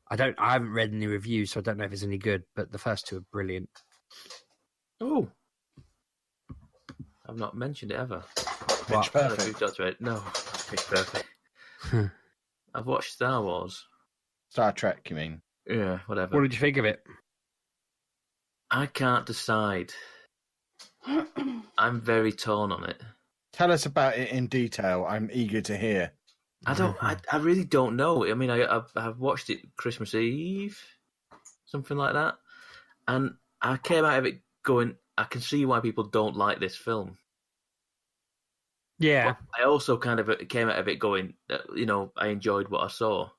Speaker 4: haven't read any reviews, so I don't know if it's any good, but the first 2 are brilliant.
Speaker 2: Oh, I've not mentioned it ever.
Speaker 1: Pitch Perfect.
Speaker 2: No, Pitch Perfect. I've watched Star Wars.
Speaker 1: Star Trek, you mean?
Speaker 2: Yeah, whatever.
Speaker 4: What did you think of it?
Speaker 2: I can't decide. I'm very torn on it.
Speaker 1: Tell us about it in detail. I'm eager to hear.
Speaker 2: I really don't know. I mean, I've watched it Christmas Eve, something like that, and I came out of it going, I can see why people don't like this film.
Speaker 4: Yeah.
Speaker 2: But I also kind of came out of it going, I enjoyed what I saw,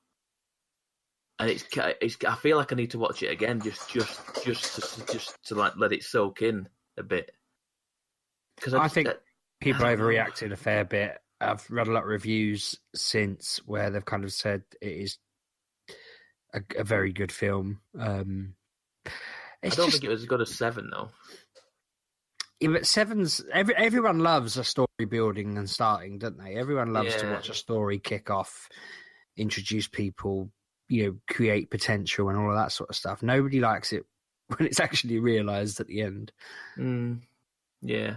Speaker 2: and it's. I feel like I need to watch it again, just to like let it soak in a bit. Because
Speaker 4: I think people overreacted a fair bit. I've read a lot of reviews since where they've kind of said it is a very good film. I
Speaker 2: don't think it was as good as 7 though.
Speaker 4: Yeah, but 7's everyone loves a story building and starting, don't they? Everyone loves to watch a story kick off, introduce people, create potential and all of that sort of stuff. Nobody likes it when it's actually realised at the end.
Speaker 2: Yeah,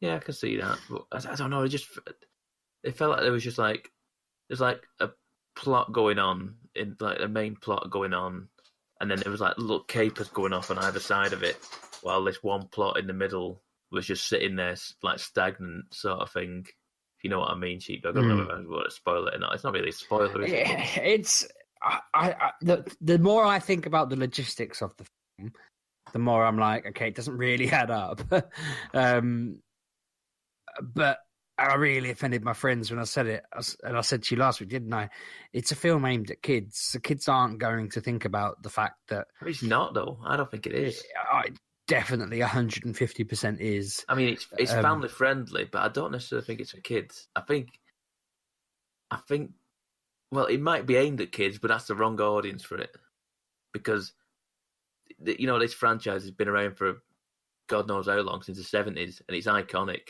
Speaker 2: I can see that. But I don't know. It felt like there was just there's like a plot going on in like the main plot going on, and then there was like little capers going off on either side of it, while this one plot in the middle was just sitting there like stagnant sort of thing. If you know what I mean, Sheepdog. I don't know if I want to spoil it or not. It's not really a spoiler, is it?
Speaker 4: It's the more I think about the logistics of the film, the more I'm like, okay, it doesn't really add up. But I really offended my friends when I said it, and I said to you last week, didn't I? It's a film aimed at kids. The kids aren't going to think about the fact that...
Speaker 2: It's not, though. I don't think it is.
Speaker 4: It definitely 150% is.
Speaker 2: I mean, it's family-friendly, but I don't necessarily think it's for kids. I think, well, it might be aimed at kids, but that's the wrong audience for it. Because, this franchise has been around for God knows how long, since the 70s, and it's iconic.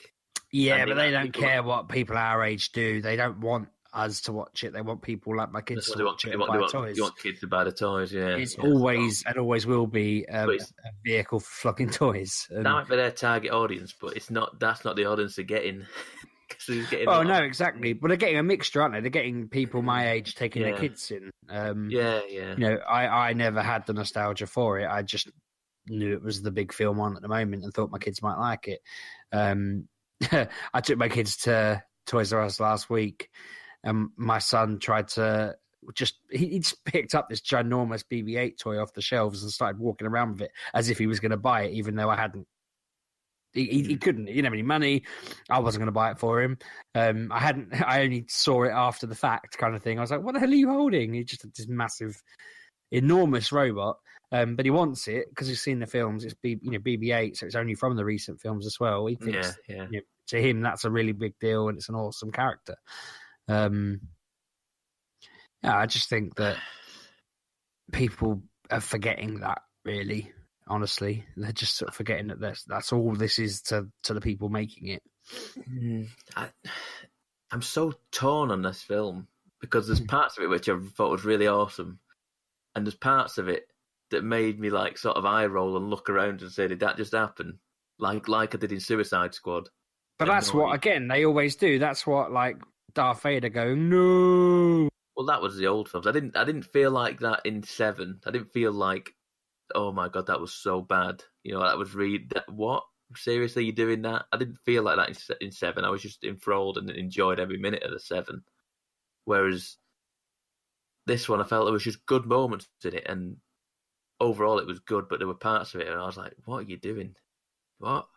Speaker 4: Yeah, but they don't care what people our age do. They don't want us to watch it. They want people like my kids to watch it and buy toys.
Speaker 2: You want kids to buy the toys, yeah.
Speaker 4: It's always and always will be a vehicle for flocking toys.
Speaker 2: That might be their target audience, but it's not. That's not the audience they're getting.
Speaker 4: Oh no, exactly. But they're getting a mixture, aren't they? They're getting people my age taking their kids in.
Speaker 2: Yeah.
Speaker 4: You know, I never had the nostalgia for it. I just knew it was the big film on at the moment and thought my kids might like it. I took my kids to Toys R Us last week, and my son tried to he just picked up this ginormous BB-8 toy off the shelves and started walking around with it as if he was going to buy it, even though I hadn't. He couldn't. He didn't have any money. I wasn't going to buy it for him. I only saw it after the fact, kind of thing. I was like, "What the hell are you holding?" He just had this massive, enormous robot. But he wants it because he's seen the films. It's BB-8, so it's only from the recent films as well. He thinks, to him, that's a really big deal, and it's an awesome character. I just think that people are forgetting that. Really, honestly, they're just sort of forgetting that that's all this is to the people making it.
Speaker 2: I'm so torn on this film because there's parts of it which I thought was really awesome, and there's parts of it that made me like sort of eye roll and look around and say, "Did that just happen?" Like I did in Suicide Squad.
Speaker 4: But that's what, again, they always do. That's what, like Darth Vader going, "No."
Speaker 2: Well, that was the old films. I didn't feel like that in 7. I didn't feel like, oh my god, that was so bad. You know, that was what? Seriously, you doing that? I didn't feel like that in 7. I was just enthralled and enjoyed every minute of the 7. Whereas this one, I felt there was just good moments in it, and overall it was good, but there were parts of it and I was like, what are you doing? What?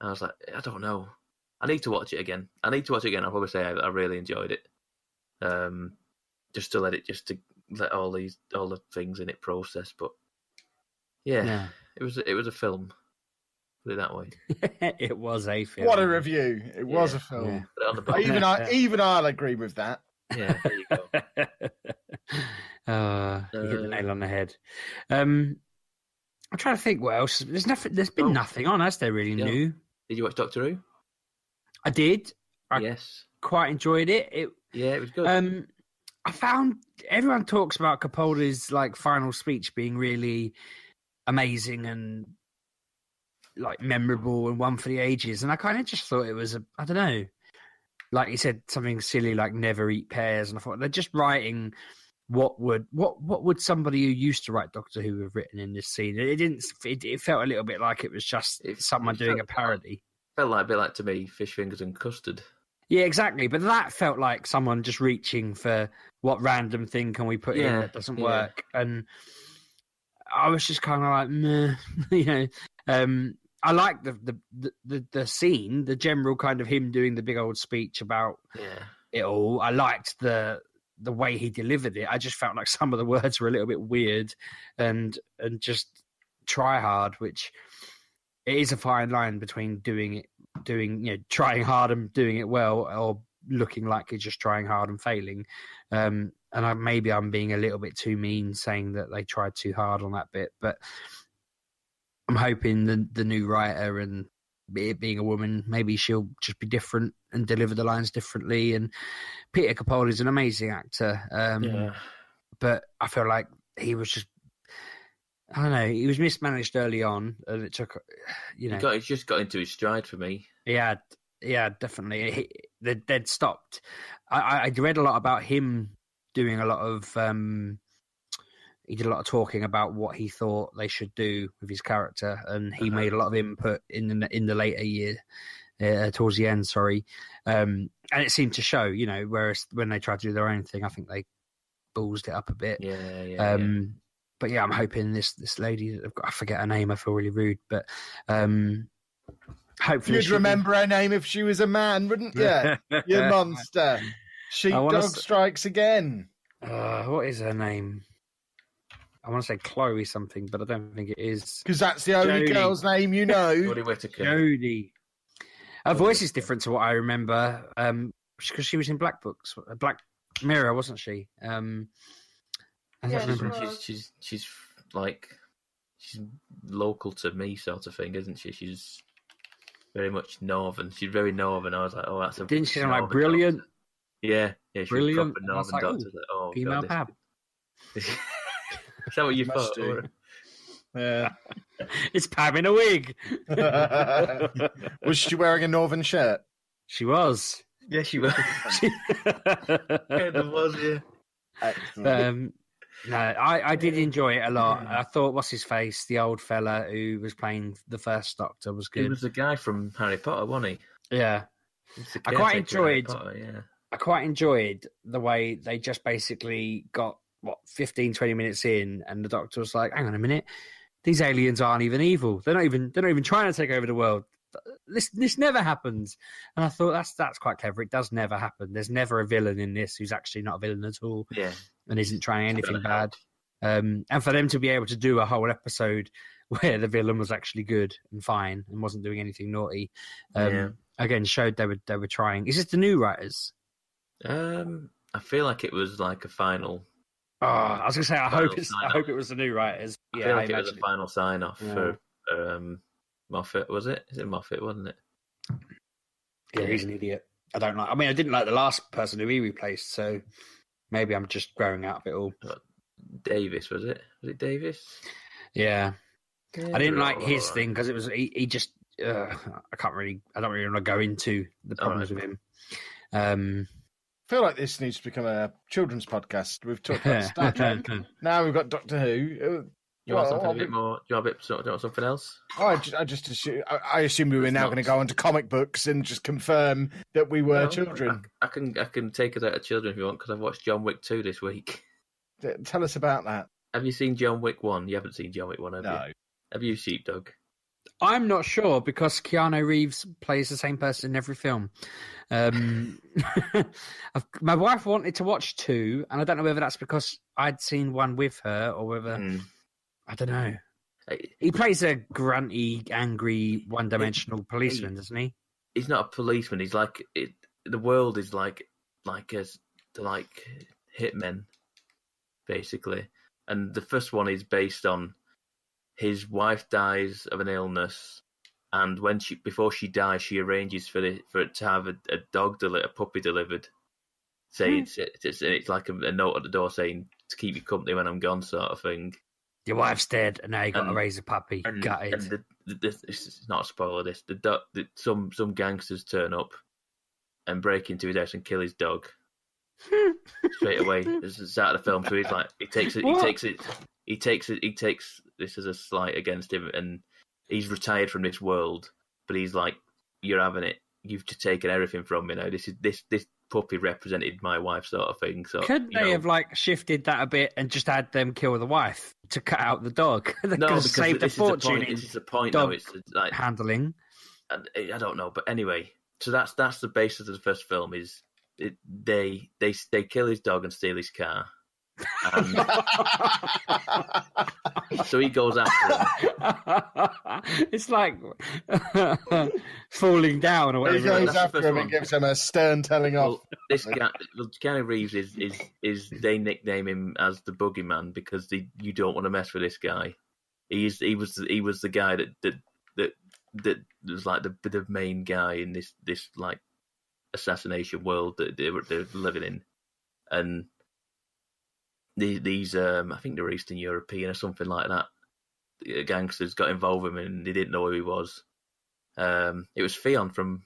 Speaker 2: And I was like, I don't know. I need to watch it again. I'll probably say I really enjoyed it. Just to let all the things in it process. But yeah. It was a film. Put it that way.
Speaker 4: It was a film.
Speaker 1: What a review! It was a film. Yeah. Even I'll agree with that.
Speaker 2: Yeah, there you go.
Speaker 4: You hit the nail on the head. I'm trying to think what else. There's been nothing on, has there? Really new.
Speaker 2: Did you watch Doctor Who?
Speaker 4: I did.
Speaker 2: Yes.
Speaker 4: Quite enjoyed it. It
Speaker 2: was good.
Speaker 4: I found everyone talks about Capaldi's like final speech being really amazing and like memorable and one for the ages, and I kind of just thought it was I don't know, like he said something silly like never eat pears, and I thought they're just writing what would somebody who used to write Doctor Who have written in this scene. It felt a little bit like it was just someone doing a parody.
Speaker 2: Felt like a bit like, to me, fish fingers and custard.
Speaker 4: Yeah, exactly. But that felt like someone just reaching for what random thing can we put in that doesn't work. And I was just kind of like, meh, you know. I like the scene, the general kind of him doing the big old speech about it all. I liked the way he delivered it. I just felt like some of the words were a little bit weird and just try hard, which it is a fine line between trying hard and doing it well, or looking like you're just trying hard and failing. And maybe I'm being a little bit too mean saying that they tried too hard on that bit, but I'm hoping the new writer, and it being a woman, maybe she'll just be different and deliver the lines differently. And Peter Capaldi's an amazing actor, but I feel like he was just, I don't know, he was mismanaged early on, and it took,
Speaker 2: he just got into his stride for me.
Speaker 4: Yeah, definitely. They'd stopped. I read a lot about him doing a lot of. He did a lot of talking about what he thought they should do with his character, and he made a lot of input in the later year, towards the end. Sorry, and it seemed to show. You know, whereas when they tried to do their own thing, I think they ballsed it up a bit. But yeah, I'm hoping this lady, I forget her name, I feel really rude, but hopefully
Speaker 1: you'd remember her name if she was a man, wouldn't you? You monster. Sheepdog strikes again.
Speaker 4: What is her name? I want to say Chloe something, but I don't think it is.
Speaker 1: Because that's the only girl's name you know.
Speaker 2: Jodie Whittaker.
Speaker 4: Jodie. Her voice is different to what I remember, because she was in Black Mirror, wasn't she?
Speaker 2: She's local to me, sort of thing, isn't she? She's very much northern. She's very northern. I was like, oh, that's a.
Speaker 4: Didn't she sound like brilliant?
Speaker 2: Doctor. Yeah, she
Speaker 4: brilliant.
Speaker 2: Was proper northern doctor.
Speaker 4: Female Pab.
Speaker 2: Is that what you thought?
Speaker 1: Yeah.
Speaker 4: It's Pab in a wig.
Speaker 1: Was she wearing a northern shirt?
Speaker 4: She was.
Speaker 2: Yeah, she was. Yeah, there was, yeah.
Speaker 1: Excellent.
Speaker 4: No, I did enjoy it a lot. I thought, what's his face, the old fella who was playing the first Doctor was good.
Speaker 2: He was the guy from Harry Potter, wasn't he?
Speaker 4: Yeah. I quite enjoyed the way they just basically got 15, 20 minutes in, and the Doctor was like, hang on a minute, these aliens aren't even evil. They're not even trying to take over the world. This never happens. And I thought that's quite clever. It does never happen. There's never a villain in this who's actually not a villain at all.
Speaker 2: Yeah. And
Speaker 4: isn't trying anything bad. And for them to be able to do a whole episode where the villain was actually good and fine and wasn't doing anything naughty, again showed they were trying. Is this the new writers?
Speaker 2: I feel like it was like a final.
Speaker 4: Oh, I was gonna say I hope it was the new writers.
Speaker 2: I feel like it was a final sign off for Moffat. Was it? Is it Moffat? Wasn't it?
Speaker 4: Yeah, he's an idiot. I didn't like the last person who he replaced, so maybe I'm just growing out of it all.
Speaker 2: Davis, was it? Was it Davis?
Speaker 4: Yeah. I didn't like his thing because it was he just. I don't really want to go into the problems with him.
Speaker 1: I feel like this needs to become a children's podcast. We've talked about Star Trek. Now we've got Doctor Who.
Speaker 2: You want something a bit more? Do you want something else?
Speaker 1: I just assume. I assume we were now going to go on to comic books and just confirm that we were children.
Speaker 2: I can take us out of children if you want, because I've watched John Wick 2 this week.
Speaker 1: Tell us about that.
Speaker 2: Have you seen John Wick 1? You haven't seen John Wick 1, have you? Have you, Sheepdog?
Speaker 4: I'm not sure, because Keanu Reeves plays the same person in every film. My wife wanted to watch 2, and I don't know whether that's because I'd seen 1 with her or whether... I don't know. He plays a grunty, angry, one-dimensional policeman, doesn't he?
Speaker 2: He's not a policeman. He's like... the world is like hitmen, basically. And the first one is based on his wife dies of an illness, and before she dies, she arranges for it to have a puppy delivered. Saying it's like a note at the door saying to keep you company when I'm gone, sort of thing.
Speaker 4: Your wife's dead, and now you got to raise a puppy. Got it.
Speaker 2: And this is not a spoiler. Some gangsters turn up and break into his house and kill his dog straight away. This is out of the film, so he's like, he takes this as a slight against him, and he's retired from this world. But he's like, "You're having it. You've just taken everything from me now. This puppy represented my wife, sort of thing." So
Speaker 4: could they have shifted that a bit and just had them kill the wife to cut out the dog? They could have saved a fortune.
Speaker 2: This is the point.
Speaker 4: Dog
Speaker 2: though. It's like
Speaker 4: handling.
Speaker 2: I don't know, but anyway. So that's the basis of the first film. Is they kill his dog and steal his car. So he goes after him.
Speaker 4: It's like falling down or whatever.
Speaker 1: He goes after him and gives him a stern telling off.
Speaker 2: This guy, Keanu Reeves, is they nickname him as the boogeyman because you don't want to mess with this guy. He was the guy that was like the main guy in this like assassination world that they're living in, and these I think they were Eastern European or something like that. The gangsters got involved with him and they didn't know who he was. It was Theon from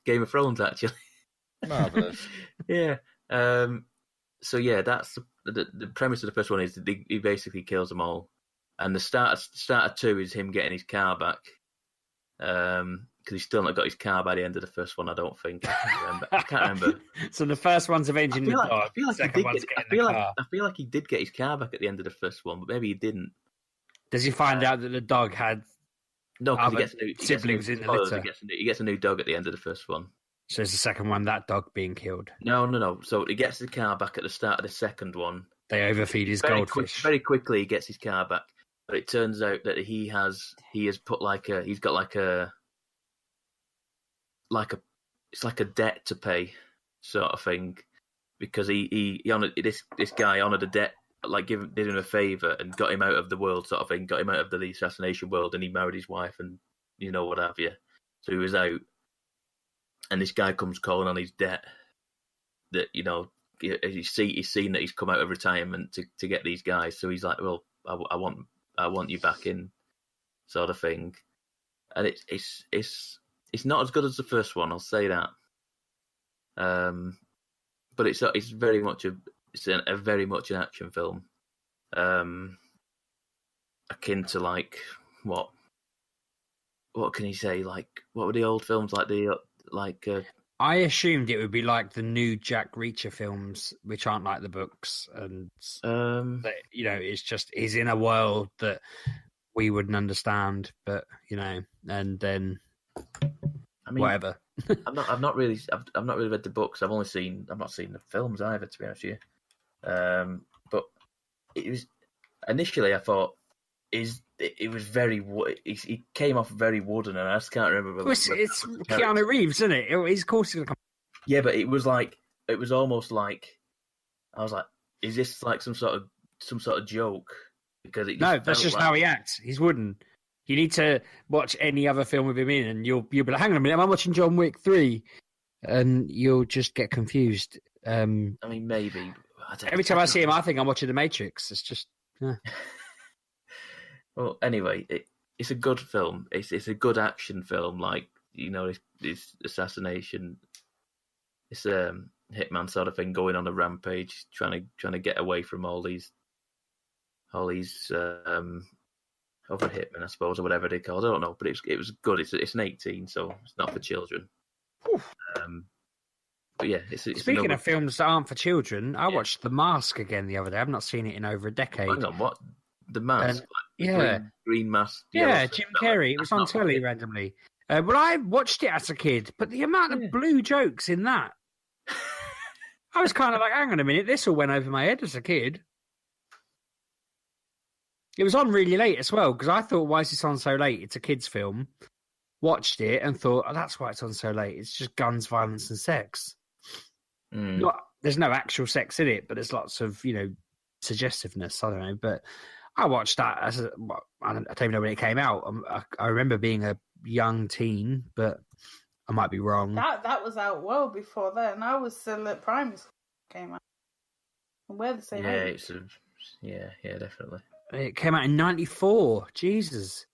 Speaker 2: Game of Thrones, actually.
Speaker 1: Marvelous.
Speaker 2: Yeah. So yeah, that's the premise of the first one is that he basically kills them all, and the start of 2 is him getting his car back. Because he's still not got his car by the end of the first one, I don't think. I can't remember.
Speaker 4: So the first one's avenging the dog. I
Speaker 2: feel like he did get his car back at the end of the first one, but maybe he didn't.
Speaker 4: Does he find out that the dog had siblings in the litter?
Speaker 2: He gets a new dog at the end of the first one.
Speaker 4: So it's the second one, that dog being killed.
Speaker 2: No. So he gets the car back at the start of the second one.
Speaker 4: They overfeed his goldfish.
Speaker 2: Very quickly, he gets his car back, but it turns out that he has put he's got it's like a debt to pay sort of thing, because he honored this guy honored a debt, like did him a favor and got him out of the world sort of thing, got him out of the assassination world, and he married his wife and what have you. So he was out, and this guy comes calling on his debt that he's seen that he's come out of retirement to get these guys. So he's like, well, I want you back in, sort of thing. And it's it's not as good as the first one. I'll say that. But it's very much a very much an action film. Akin to like what can you say? Like what were the old films like?
Speaker 4: I assumed it would be like the new Jack Reacher films, which aren't like the books, and it's just he's in a world that we wouldn't understand, but and then whatever.
Speaker 2: I've not really read the books. I've not seen the films either, to be honest with you. But it was initially I thought it was very. He came off very wooden, and I just can't remember.
Speaker 4: It's Keanu Reeves, isn't it? He's of course going to come.
Speaker 2: Yeah, but it was almost like I was like, is this like some sort of joke? Because
Speaker 4: that's just how he acts. He's wooden. You need to watch any other film with him in, and you'll be like, hang on a minute, am I watching John Wick 3? And you'll just get confused.
Speaker 2: I mean, maybe.
Speaker 4: Every time I see him, I think I'm watching The Matrix. It's just. Yeah.
Speaker 2: Well, anyway, it's a good film. It's a good action film. Like it's assassination. It's a hitman sort of thing, going on a rampage, trying to get away from all these other hitmen, I suppose, or whatever they call it. I don't know, but it was good. It's an 18, so it's not for children. But yeah, it's
Speaker 4: speaking of films that aren't for children, I watched The Mask again the other day. I've not seen it in over a decade.
Speaker 2: Hang on, what? The Mask? Green mask.
Speaker 4: Yeah, Jim Carrey. It was on telly randomly. Well, I watched it as a kid, but the amount of blue jokes in that, I was kind of like, hang on a minute, this all went over my head as a kid. It was on really late as well, because I thought, why is this on so late? It's a kid's film. Watched it and thought, that's why it's on so late. It's just guns, violence, and sex. There's no actual sex in it, but there's lots of, suggestiveness. I don't know, but I watched that I don't even know when it came out. I remember being a young teen, but I might be wrong.
Speaker 3: That was out well before then. I was still at primary school when it came out. And we're the same age.
Speaker 2: Yeah, definitely.
Speaker 4: It came out in 94. Jesus.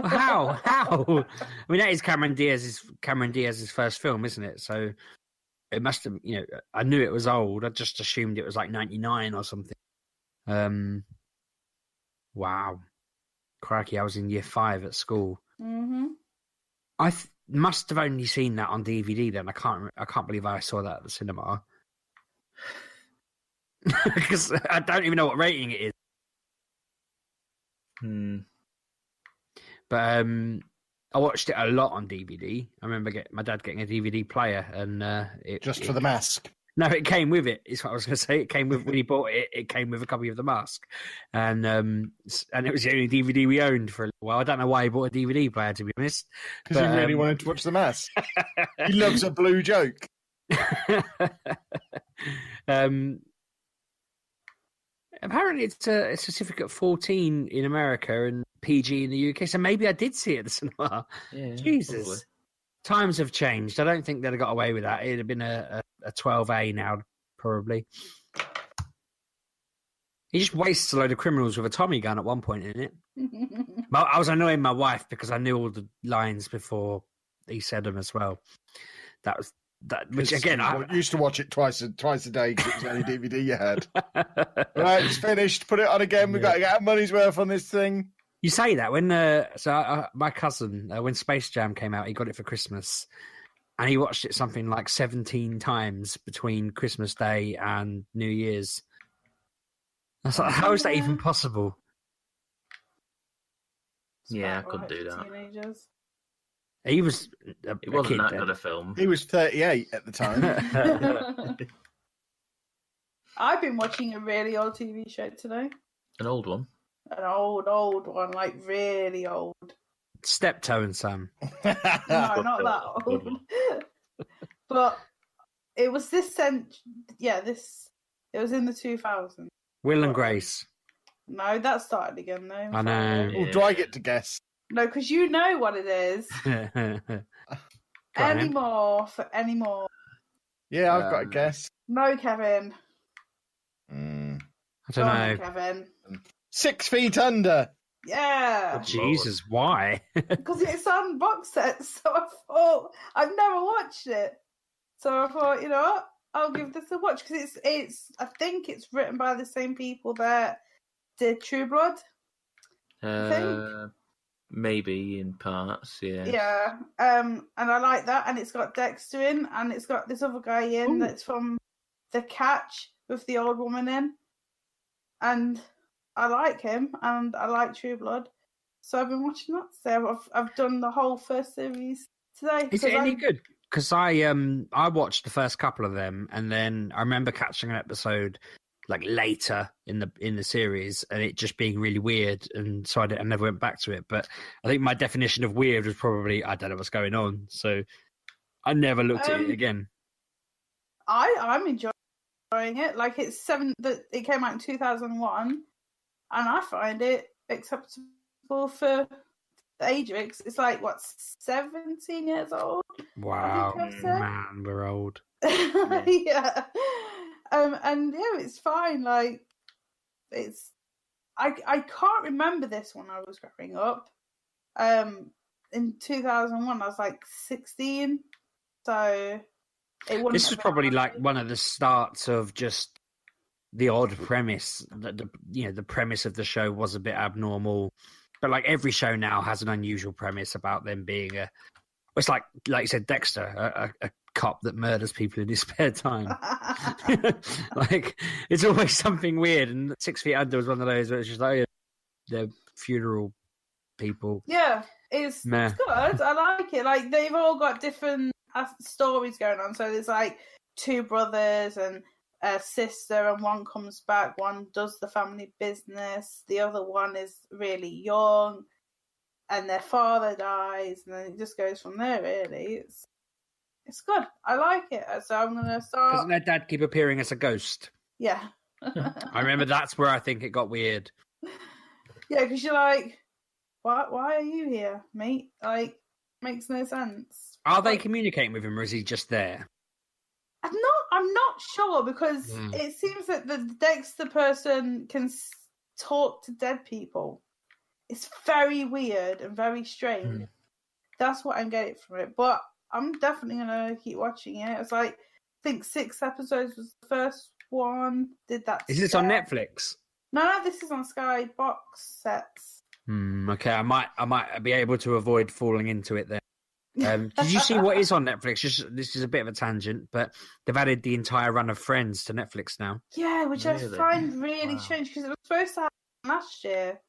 Speaker 4: How? I mean, that is Cameron Diaz's first film, isn't it? So it must have, I knew it was old. I just assumed it was like 99 or something. Wow. Crikey, I was in year 5 at school.
Speaker 3: Mm-hmm.
Speaker 4: I must have only seen that on DVD then. I can't believe I saw that at the cinema. Because I don't even know what rating it is. But I watched it a lot on DVD. I remember my dad getting a DVD player, and
Speaker 1: for The Mask.
Speaker 4: No, it came with it. Is what I was going to say. It came with when he bought it. It came with a copy of The Mask, and it was the only DVD we owned for a little while. I don't know why he bought a DVD player, to be honest.
Speaker 1: Because he really wanted to watch The Mask. He loves a blue joke.
Speaker 4: Apparently, it's a certificate 14 in America and PG in the UK. So maybe I did see it at the cinema.
Speaker 2: Yeah,
Speaker 4: Jesus,
Speaker 2: probably.
Speaker 4: Times have changed. I don't think they'd have got away with that. It'd have been a 12A now, probably. He just wastes a load of criminals with a Tommy gun at one point, isn't it? But I was annoying my wife because I knew all the lines before he said them as well. Which again, I
Speaker 1: used to watch it twice a day because it was the only DVD you had. Right, it's finished. Put it on again. We've got to get our money's worth on this thing.
Speaker 4: You say that when my cousin, when Space Jam came out, he got it for Christmas, and he watched it something like 17 times between Christmas Day and New Year's. I was like, how is that even possible?
Speaker 2: Yeah, I couldn't do that.
Speaker 3: Teenagers.
Speaker 4: He was.
Speaker 2: It wasn't that good a film.
Speaker 1: He was 38 at the time.
Speaker 3: I've been watching a really old TV show today.
Speaker 2: An old one?
Speaker 3: An old one, like really old.
Speaker 4: Steptoe and Son.
Speaker 3: No, not that old. But it was this century. Yeah, it was in the 2000s.
Speaker 4: Will and Grace.
Speaker 3: No, that started again though.
Speaker 4: I know.
Speaker 1: Oh, do I get to guess?
Speaker 3: No, because you know what it is. Anymore.
Speaker 1: Yeah, I've got a guess.
Speaker 3: No, Kevin.
Speaker 4: I don't know.
Speaker 3: Kevin.
Speaker 1: 6 Feet Under.
Speaker 3: Yeah.
Speaker 4: Oh, Jesus, why?
Speaker 3: Because it's on box set, so I thought I've never watched it. So I thought, you know what, I'll give this a watch because it's I think it's written by the same people that did True Blood. I think.
Speaker 2: Maybe in parts, yeah.
Speaker 3: Yeah. And I like that, and it's got Dexter in, and it's got this other guy in that's from The Catch with the old woman in, and I like him, and I like True Blood, so I've been watching that. So I've done the whole first series today.
Speaker 4: Is it any good? Because I watched the first couple of them, and then I remember catching an episode like later in the series, and it just being really weird, and so I never went back to it. But I think my definition of weird was probably I don't know what's going on, so I never looked at it again.
Speaker 3: I'm enjoying it. Like it came out in 2001, and I find it acceptable for the age of it. It's like what 17 years old.
Speaker 4: Wow, man, we're old.
Speaker 3: Yeah. And yeah, it's fine. Like, I can't remember this when I was growing up. In 2001, I was like 16, so it wouldn't.
Speaker 4: This was probably like one of the starts of just the odd premise. That the premise of the show was a bit abnormal, but like every show now has an unusual premise about them being it's like you said, Dexter, a cop that murders people in his spare time. Like it's always something weird. And 6 Feet Under was one of those where it's just like they're funeral people.
Speaker 3: Yeah, it's good. I like it. Like they've all got different stories going on. So there's like two brothers and a sister, and one comes back. One does the family business. The other one is really young, and their father dies, and then it just goes from there. Really, it's good. I like it. So I'm gonna start.
Speaker 4: Doesn't their dad keep appearing as a ghost?
Speaker 3: Yeah.
Speaker 4: I remember that's where I think it got weird.
Speaker 3: Yeah, because you're like, why are you here, mate? Like, makes no sense.
Speaker 4: Are they communicating with him, or is he just there?
Speaker 3: I'm not sure, because it seems that the Dexter person can talk to dead people. It's very weird and very strange. That's what I'm getting from it. But I'm definitely gonna keep watching it. It's like, I think 6 episodes was the first one. Did that?
Speaker 4: Is this on Netflix?
Speaker 3: No, this is on Sky box sets.
Speaker 4: Okay, I might be able to avoid falling into it then. Did you see what is on Netflix? This is a bit of a tangent, but they've added the entire run of Friends to Netflix now.
Speaker 3: Yeah, which I find really strange, because it was supposed to happen last year.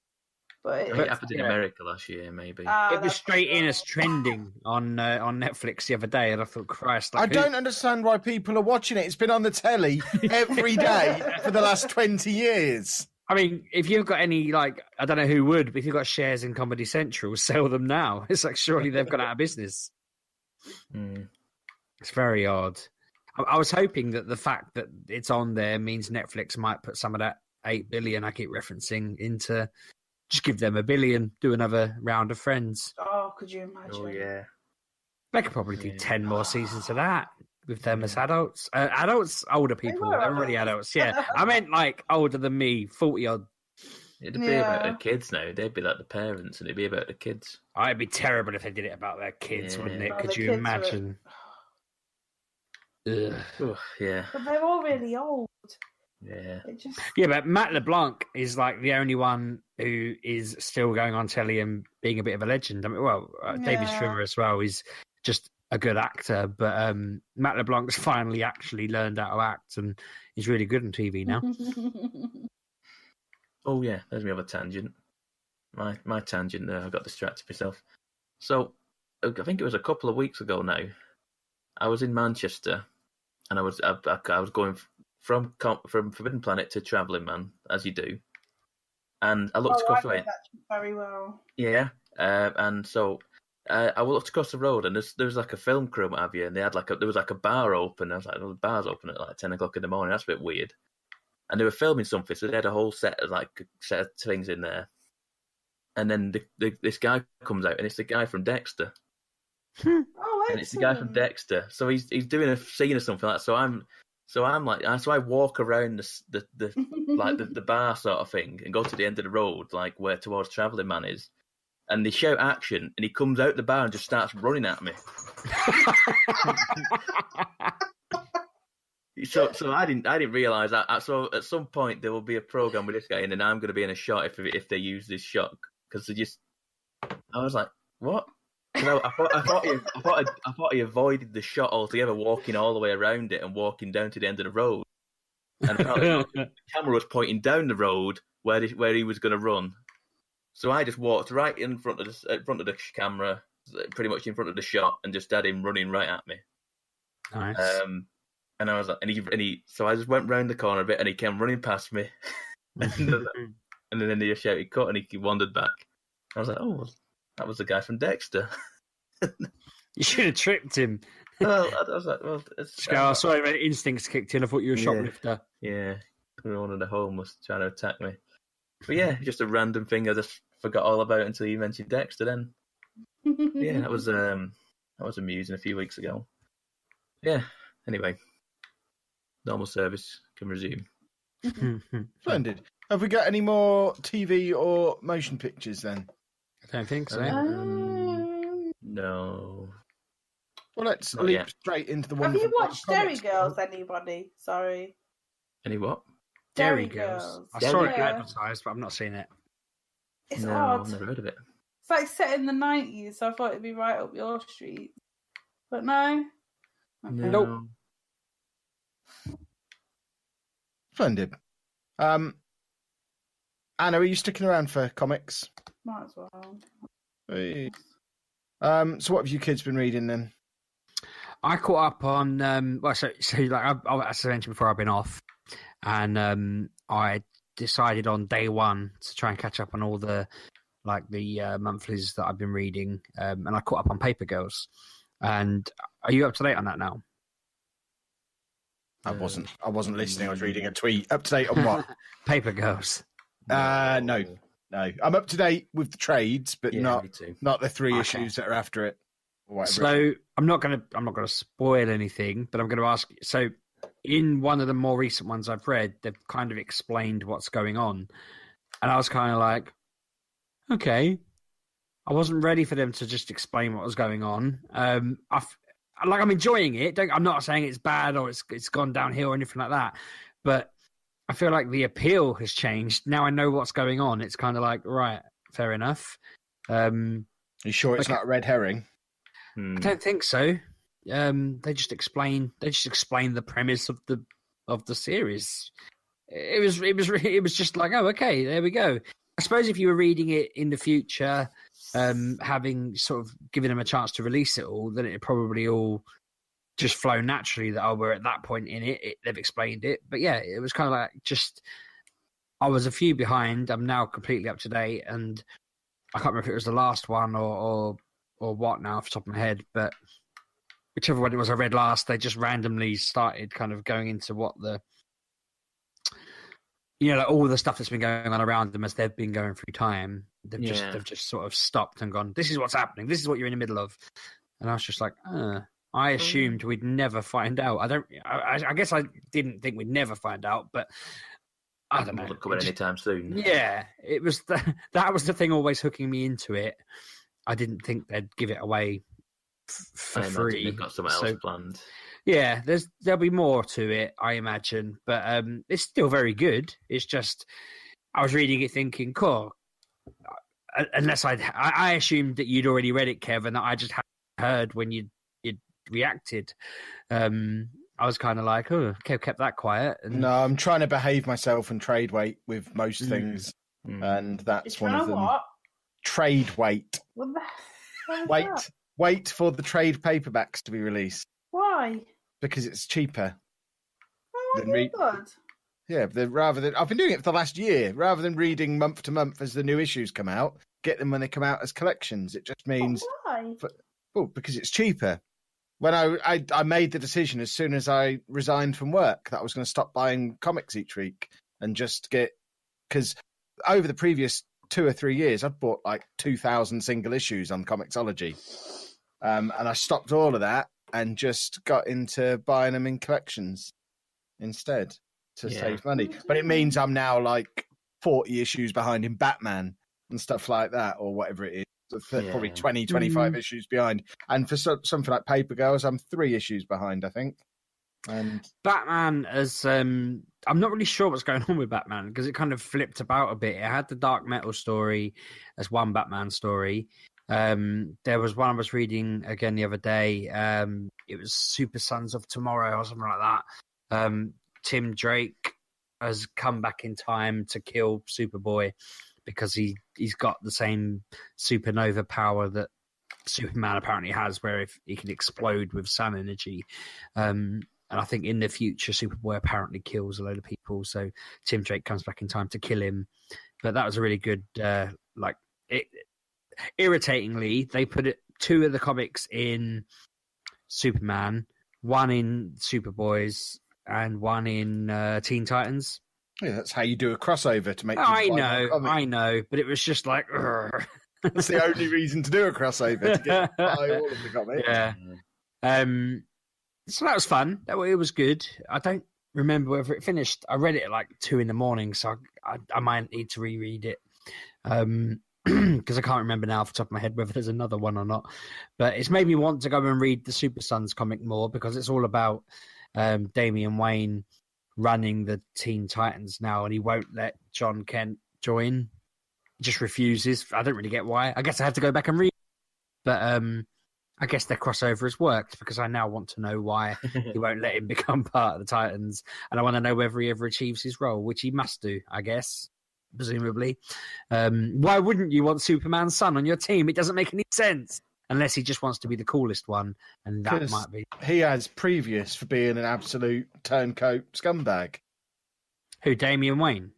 Speaker 3: But
Speaker 2: it happened in America last year, maybe.
Speaker 4: It was straight in as trending on Netflix the other day, and I thought, Christ.
Speaker 1: I don't understand why people are watching it. It's been on the telly every day for the last 20 years.
Speaker 4: I mean, if you've got any, like, I don't know who would, but if you've got shares in Comedy Central, sell them now. It's like, surely they've gone out of business. It's very odd. I was hoping that the fact that it's on there means Netflix might put some of that 8 billion I keep referencing into, just give them $1 billion, do another round of Friends.
Speaker 3: Oh, could you imagine?
Speaker 2: Oh, yeah.
Speaker 4: They could probably do 10 more seasons of that with them as adults. Older people. They're already adults. Yeah. I meant like older than me, 40 odd.
Speaker 2: It'd be about their kids now. They'd be like the parents, and it'd be about the kids.
Speaker 4: Oh, it'd be terrible if they did it about their kids, wouldn't it? Could you imagine?
Speaker 2: Oh, yeah.
Speaker 3: But they're all really old.
Speaker 2: Yeah.
Speaker 4: Yeah, but Matt LeBlanc is like the only one who is still going on telly and being a bit of a legend. I mean, David Schwimmer as well is just a good actor, but Matt LeBlanc's finally actually learned how to act, and he's really good on TV now.
Speaker 2: Oh yeah, there's my other tangent. My tangent there. I got distracted myself. So I think it was a couple of weeks ago now. I was in Manchester, and I was going from Forbidden Planet to Travelling Man, as you do. And I looked across the way.
Speaker 3: Very well.
Speaker 2: Yeah, and so I looked across the road, and there was like a film crew, what have you, and they had there was a bar open. I was like, well, the bar's open at like 10 o'clock in the morning. That's a bit weird. And they were filming something, so they had a whole set of things in there. And then this guy comes out, and it's the guy from Dexter.
Speaker 3: Oh,
Speaker 2: and it's the guy from Dexter. So he's doing a scene or something like that. So So I'm like, so I walk around the bar sort of thing and go to the end of the road, like where towards Travelling Man is, and they shout action, and he comes out the bar and just starts running at me. So I didn't realise that. So at some point there will be a program with this guy, and then I'm going to be in a shot if they use this shot, because I was like, what? I thought he avoided the shot altogether, walking all the way around it and walking down to the end of the road. And apparently the camera was pointing down the road where he was going to run. So I just walked right in front of the camera, pretty much in front of the shot, and just had him running right at me.
Speaker 4: Nice.
Speaker 2: And I was like, so I just went round the corner a bit, and he came running past me, and then he shouted cut, and he wandered back. I was like, oh. That was the guy from Dexter.
Speaker 4: You should have tripped him.
Speaker 2: Well, I was like,
Speaker 4: sorry, my instincts kicked in. I thought you were a shoplifter.
Speaker 2: Yeah, one of the homeless trying to attack me. But yeah, just a random thing I just forgot all about until you mentioned Dexter. Then, yeah, that was amusing a few weeks ago. Yeah. Anyway, normal service can resume.
Speaker 1: Splendid. Have we got any more TV or motion pictures then?
Speaker 4: I don't think so.
Speaker 2: No.
Speaker 1: Well, let's leap straight into the one.
Speaker 3: Have you watched Derry Girls, anybody? Sorry.
Speaker 2: Any what?
Speaker 4: Derry Girls. I saw it advertised, but I've not seen it.
Speaker 3: It's odd.
Speaker 2: I've never heard of it.
Speaker 3: It's like set in the 90s, so I thought it'd be right up your street. But no. Okay.
Speaker 4: Nope.
Speaker 1: Splendid. Anna, are you sticking around for comics?
Speaker 3: Might as well.
Speaker 1: Hey. So what have you kids been reading then?
Speaker 4: I caught up on so like as I mentioned before, I've been off, and I decided on day one to try and catch up on all the monthlies that I've been reading, and I caught up on Paper Girls. And are you up to date on that now?
Speaker 1: I wasn't listening. I was reading a tweet. Up to date on what?
Speaker 4: Paper Girls.
Speaker 1: No. I'm up to date with the trades, but not the three issues that are after it.
Speaker 4: So I'm not gonna spoil anything, but I'm gonna ask. So in one of the more recent ones I've read, they've kind of explained what's going on, and I was kind of like, okay, I wasn't ready for them to just explain what was going on. I'm enjoying it. I'm not saying it's bad or it's gone downhill or anything like that, but I feel like the appeal has changed. Now I know what's going on. It's kind of like, right, fair enough.
Speaker 1: Are you sure it's not a red herring?
Speaker 4: I don't think so. They just explain the premise of the series. It was just like, oh, okay, there we go. I suppose if you were reading it in the future, having sort of given them a chance to release it all, then it probably all just flow naturally that we're at that point in it. They've explained it. But yeah, it was kind of like I was a few behind. I'm now completely up to date, and I can't remember if it was the last one or what now off the top of my head, but whichever one it was I read last, they just randomly started kind of going into what all the stuff that's been going on around them as they've been going through time. They've just sort of stopped and gone, this is what's happening. This is what you're in the middle of. And I was just like, I assumed we'd never find out. I guess I didn't think we'd never find out, but I don't know.
Speaker 2: It wasn't coming anytime soon.
Speaker 4: Yeah, it was that was the thing always hooking me into it. I didn't think they'd give it away for free.
Speaker 2: They've got something else planned.
Speaker 4: Yeah, there'll be more to it, I imagine, but it's still very good. It's just I was reading it thinking, cool. Unless I assumed that you'd already read it, Kev, and that I just hadn't heard when you'd reacted. I was kind of like, oh, Kev kept that quiet. And...
Speaker 1: No, I'm trying to behave myself and trade weight with most things, and that's one of them.
Speaker 3: What?
Speaker 1: Trade weight.
Speaker 3: What the
Speaker 1: wait for the trade paperbacks to be released.
Speaker 3: Why?
Speaker 1: Because it's cheaper.
Speaker 3: Oh my god.
Speaker 1: Yeah, rather than I've been doing it for the last year. Rather than reading month to month as the new issues come out, get them when they come out as collections. It just means
Speaker 3: why?
Speaker 1: Because it's cheaper. When I made the decision as soon as I resigned from work that I was going to stop buying comics each week and just get, because over the previous 2 or 3 years I'd bought like 2,000 single issues on Comixology, and I stopped all of that and just got into buying them in collections. instead to save money. But it means I'm now like 40 issues behind in Batman and stuff like that, or whatever it is. Probably 20, 25 issues behind. And for something like Paper Girls, I'm 3 issues behind, I think. And
Speaker 4: Batman I'm not really sure what's going on with Batman because it kind of flipped about a bit. It had the Dark Metal story as one Batman story. There was one I was reading again the other day. It was Super Sons of Tomorrow or something like that. Tim Drake has come back in time to kill Superboy because he's got the same supernova power that Superman apparently has, where if he can explode with sun energy. And I think in the future, Superboy apparently kills a load of people. So Tim Drake comes back in time to kill him. But that was a really good, irritatingly, they put 2 of the comics in Superman, 1 in Superboys, and 1 in Teen Titans.
Speaker 1: Yeah, that's how you do a crossover to make.
Speaker 4: I know, but it was just like.
Speaker 1: That's the only reason to do a crossover, to get by all of the comics.
Speaker 4: Yeah. So that was fun. It was good. I don't remember whether it finished. I read it at like 2 a.m, so I might need to reread it. Because I can't remember now off the top of my head whether there's another one or not. But it's made me want to go and read the Super Sons comic more because it's all about Damian Wayne running the Teen Titans now, and he won't let John Kent join. He just refuses. I don't really get why. I guess I have to go back and read. But I guess their crossover has worked because I now want to know why he won't let him become part of the Titans. And I want to know whether he ever achieves his role, which he must do, I guess, presumably. Why wouldn't you want Superman's son on your team? It doesn't make any sense. Unless he just wants to be the coolest one. And that might be.
Speaker 1: He has previous for being an absolute turncoat scumbag.
Speaker 4: Who, Damian Wayne?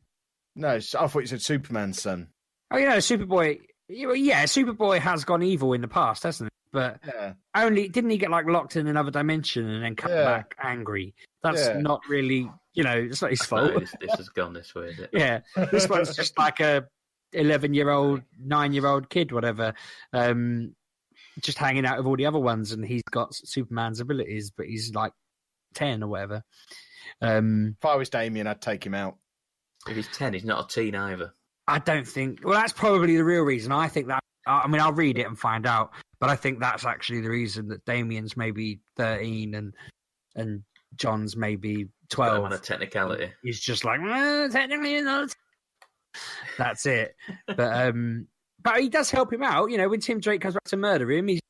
Speaker 1: No, I thought you said Superman's son.
Speaker 4: Oh, Superboy. Yeah, Superboy has gone evil in the past, hasn't he? But didn't he get like locked in another dimension and then come back angry? That's not really, it's not his fault.
Speaker 2: This has gone this way, is it?
Speaker 4: Yeah, this one's just like a 11-year-old, 9-year-old kid, whatever, just hanging out with all the other ones, and he's got Superman's abilities, but he's like 10 or whatever.
Speaker 1: If I was Damien, I'd take him out.
Speaker 2: If he's 10, he's not a teen either.
Speaker 4: I don't think. Well, that's probably the real reason. I think that. I mean, I'll read it and find out, but I think that's actually the reason that Damien's maybe 13 and John's maybe 12.
Speaker 2: On a technicality,
Speaker 4: he's just like technically not. That's it. But he does help him out. When Tim Drake comes back to murder him, he's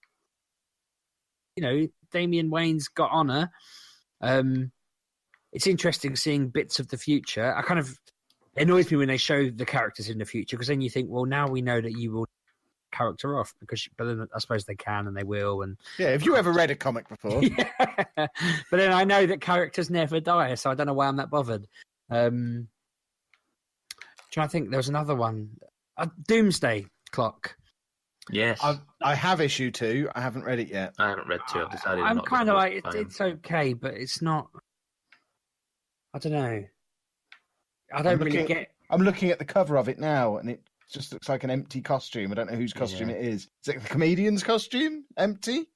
Speaker 4: Damian Wayne's got honor. It's interesting seeing bits of the future. I kind of annoys me when they show the characters in the future because then you think, well, now we know that you will character off but then I suppose they can and they will. And
Speaker 1: have you ever read a comic before?
Speaker 4: But then I know that characters never die, so I don't know why I'm that bothered. Trying to think, there was another one, Doomsday Clock.
Speaker 2: Yes,
Speaker 1: I have issue 2. I haven't read it yet.
Speaker 2: I haven't read 2. I've decided.
Speaker 4: I'm kind of like it's okay, but it's not. I don't know. I don't really get.
Speaker 1: I'm looking at the cover of it now, and it just looks like an empty costume. I don't know whose costume it is. Is it the comedian's costume? Empty?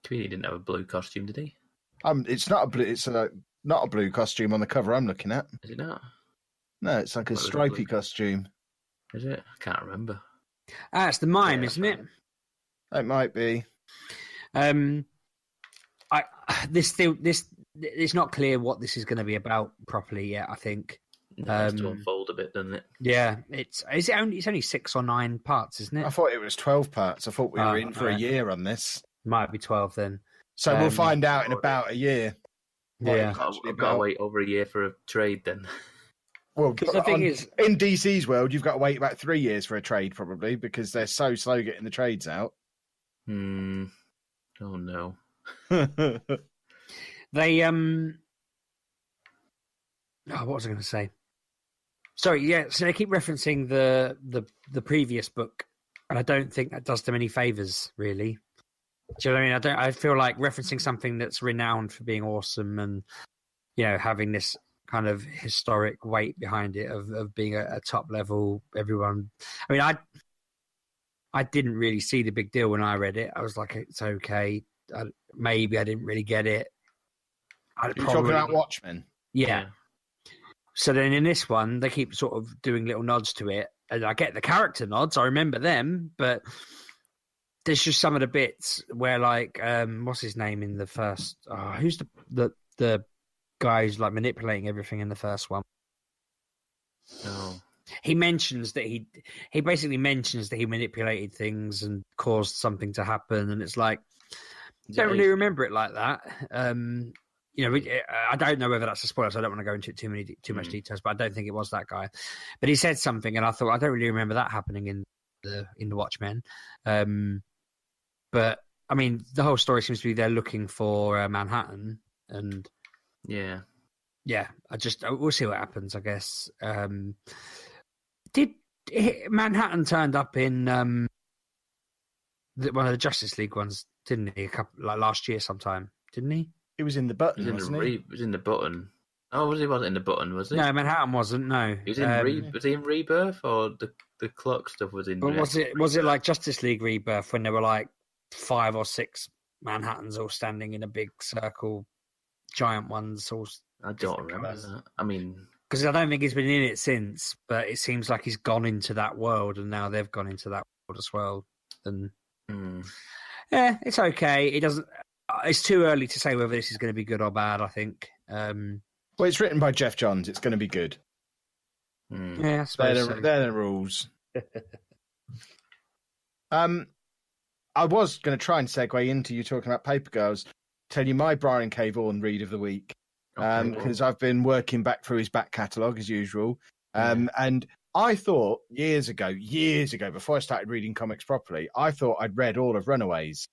Speaker 2: Comedian didn't have a blue costume, did he?
Speaker 1: It's not a blue. It's not a blue costume on the cover I'm looking at.
Speaker 2: Is it not?
Speaker 1: No, it's like a stripy costume.
Speaker 2: Is it? I can't remember.
Speaker 4: It's the mime, isn't it?
Speaker 1: It might be.
Speaker 4: It's not clear what this is going to be about properly yet. I think.
Speaker 2: It has to unfold a bit, doesn't it?
Speaker 4: Yeah, it's only 6 or 9 parts, isn't it?
Speaker 1: I thought it was 12 parts. I thought we were in for a year on this.
Speaker 4: Might be 12 then.
Speaker 1: So we'll find out in about a year.
Speaker 2: I've got to wait over a year for a trade then.
Speaker 4: Well, the thing is,
Speaker 1: in DC's world, you've got to wait about 3 years for a trade probably because they're so slow getting the trades out.
Speaker 2: Oh no.
Speaker 4: They what was I going to say? Sorry, yeah. So they keep referencing the previous book, and I don't think that does them any favors, really. Do you know what I mean? I feel like referencing something that's renowned for being awesome, and having this kind of historic weight behind it of being a top level. Everyone. I mean, I didn't really see the big deal when I read it. I was like, it's okay. Maybe I didn't really get it.
Speaker 1: You're talking about Watchmen?
Speaker 4: Yeah. So then in this one, they keep sort of doing little nods to it. And I get the character nods. I remember them. But there's just some of the bits where, like, what's his name in the first? Who's the guy who's, like, manipulating everything in the first one?
Speaker 2: Oh.
Speaker 4: He mentions that he basically mentions that he manipulated things and caused something to happen. And it's like, I don't really remember it like that. You know, I don't know whether that's a spoiler, so I don't want to go into too much details. But I don't think it was that guy. But he said something, and I thought I don't really remember that happening in the Watchmen. But I mean, the whole story seems to be they're looking for Manhattan, and
Speaker 2: yeah,
Speaker 4: we'll see what happens. I guess. Did Manhattan turned up in one of the Justice League ones, didn't he? Last year sometime, didn't he?
Speaker 1: It was in the Button, wasn't he?
Speaker 2: It was in the Button. Oh, wasn't in the Button, was it?
Speaker 4: No, Manhattan wasn't. No,
Speaker 2: he was in was he in Rebirth, or the clock stuff was in?
Speaker 4: But was it like Justice League Rebirth when there were like 5 or 6 Manhattans all standing in a big circle, giant ones? All
Speaker 2: I don't remember that. I mean,
Speaker 4: because I don't think he's been in it since, but it seems like he's gone into that world, and now they've gone into that world as well. And yeah, it's okay. It doesn't. It's too early to say whether this is going to be good or bad, I think.
Speaker 1: Well, it's written by Jeff Johns. It's going to be good.
Speaker 4: Yeah, I suppose
Speaker 1: they're the rules. I was going to try and segue into you talking about Paper Girls, tell you my Brian K. Vaughan read of the week, because I've been working back through his back catalogue as usual. And I thought years ago, before I started reading comics properly, I thought I'd read all of Runaways.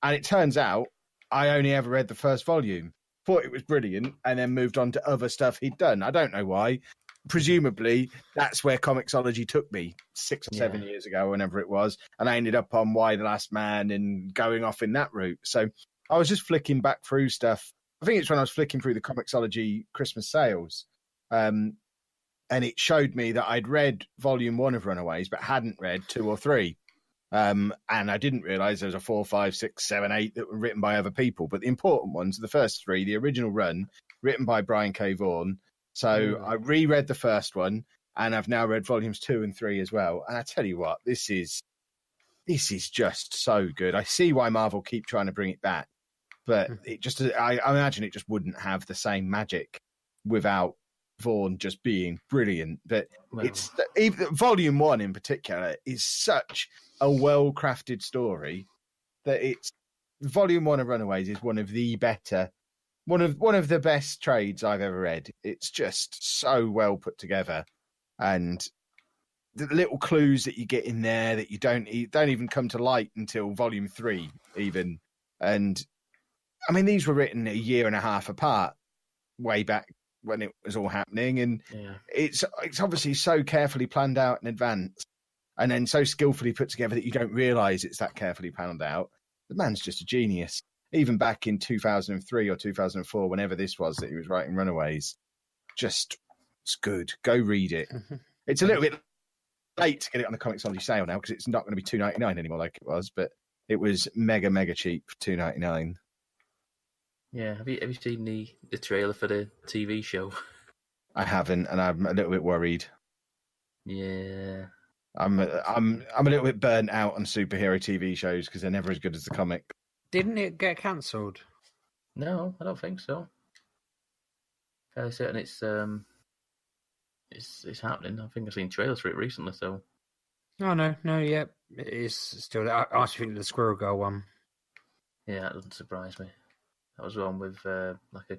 Speaker 1: And it turns out I only ever read the first volume, thought it was brilliant, and then moved on to other stuff he'd done. I don't know why. Presumably, that's where Comixology took me 6 or 7 years ago, whenever it was. And I ended up on Y the Last Man and going off in that route. So I was just flicking back through stuff. I think it's when I was flicking through the Comixology Christmas sales. And it showed me that I'd read volume 1 of Runaways, but hadn't read 2 or 3. And I didn't realise there was a 4, 5, 6, 7, 8 that were written by other people. But the important ones, the first 3, the original run, written by Brian K. Vaughan. So I reread the first one, and I've now read volumes 2 and 3 as well. And I tell you what, this is just so good. I see why Marvel keep trying to bring it back, but it just, I imagine it just wouldn't have the same magic without Vaughan just being brilliant. But it's even volume 1 in particular is such a well-crafted story that it's volume 1 of Runaways is one of the better, one of the best trades I've ever read. It's just so well put together, and the little clues that you get in there that you don't even come to light until volume 3 even. And I mean, these were written a year and a half apart, way back when it was all happening, and it's obviously so carefully planned out in advance, and then so skillfully put together that you don't realise it's that carefully planned out. The man's just a genius. Even back in 2003 or 2004, whenever this was that he was writing Runaways, just it's good. Go read it. It's a little bit late to get it on the Comixology sale now because it's not going to be $2.99 anymore like it was, but it was mega cheap, $2.99.
Speaker 2: Yeah, have you seen the trailer for the TV show?
Speaker 1: I haven't, and I'm a little bit worried.
Speaker 2: Yeah,
Speaker 1: I'm a little bit burnt out on superhero TV shows because they're never as good as the comic.
Speaker 4: Didn't it get cancelled?
Speaker 2: No, I don't think so. Fairly certain it's happening. I think I've seen trailers for it recently. So.
Speaker 4: Oh no, yeah, it is still there. I actually think the Squirrel Girl one.
Speaker 2: Yeah, that doesn't surprise me. That was one with like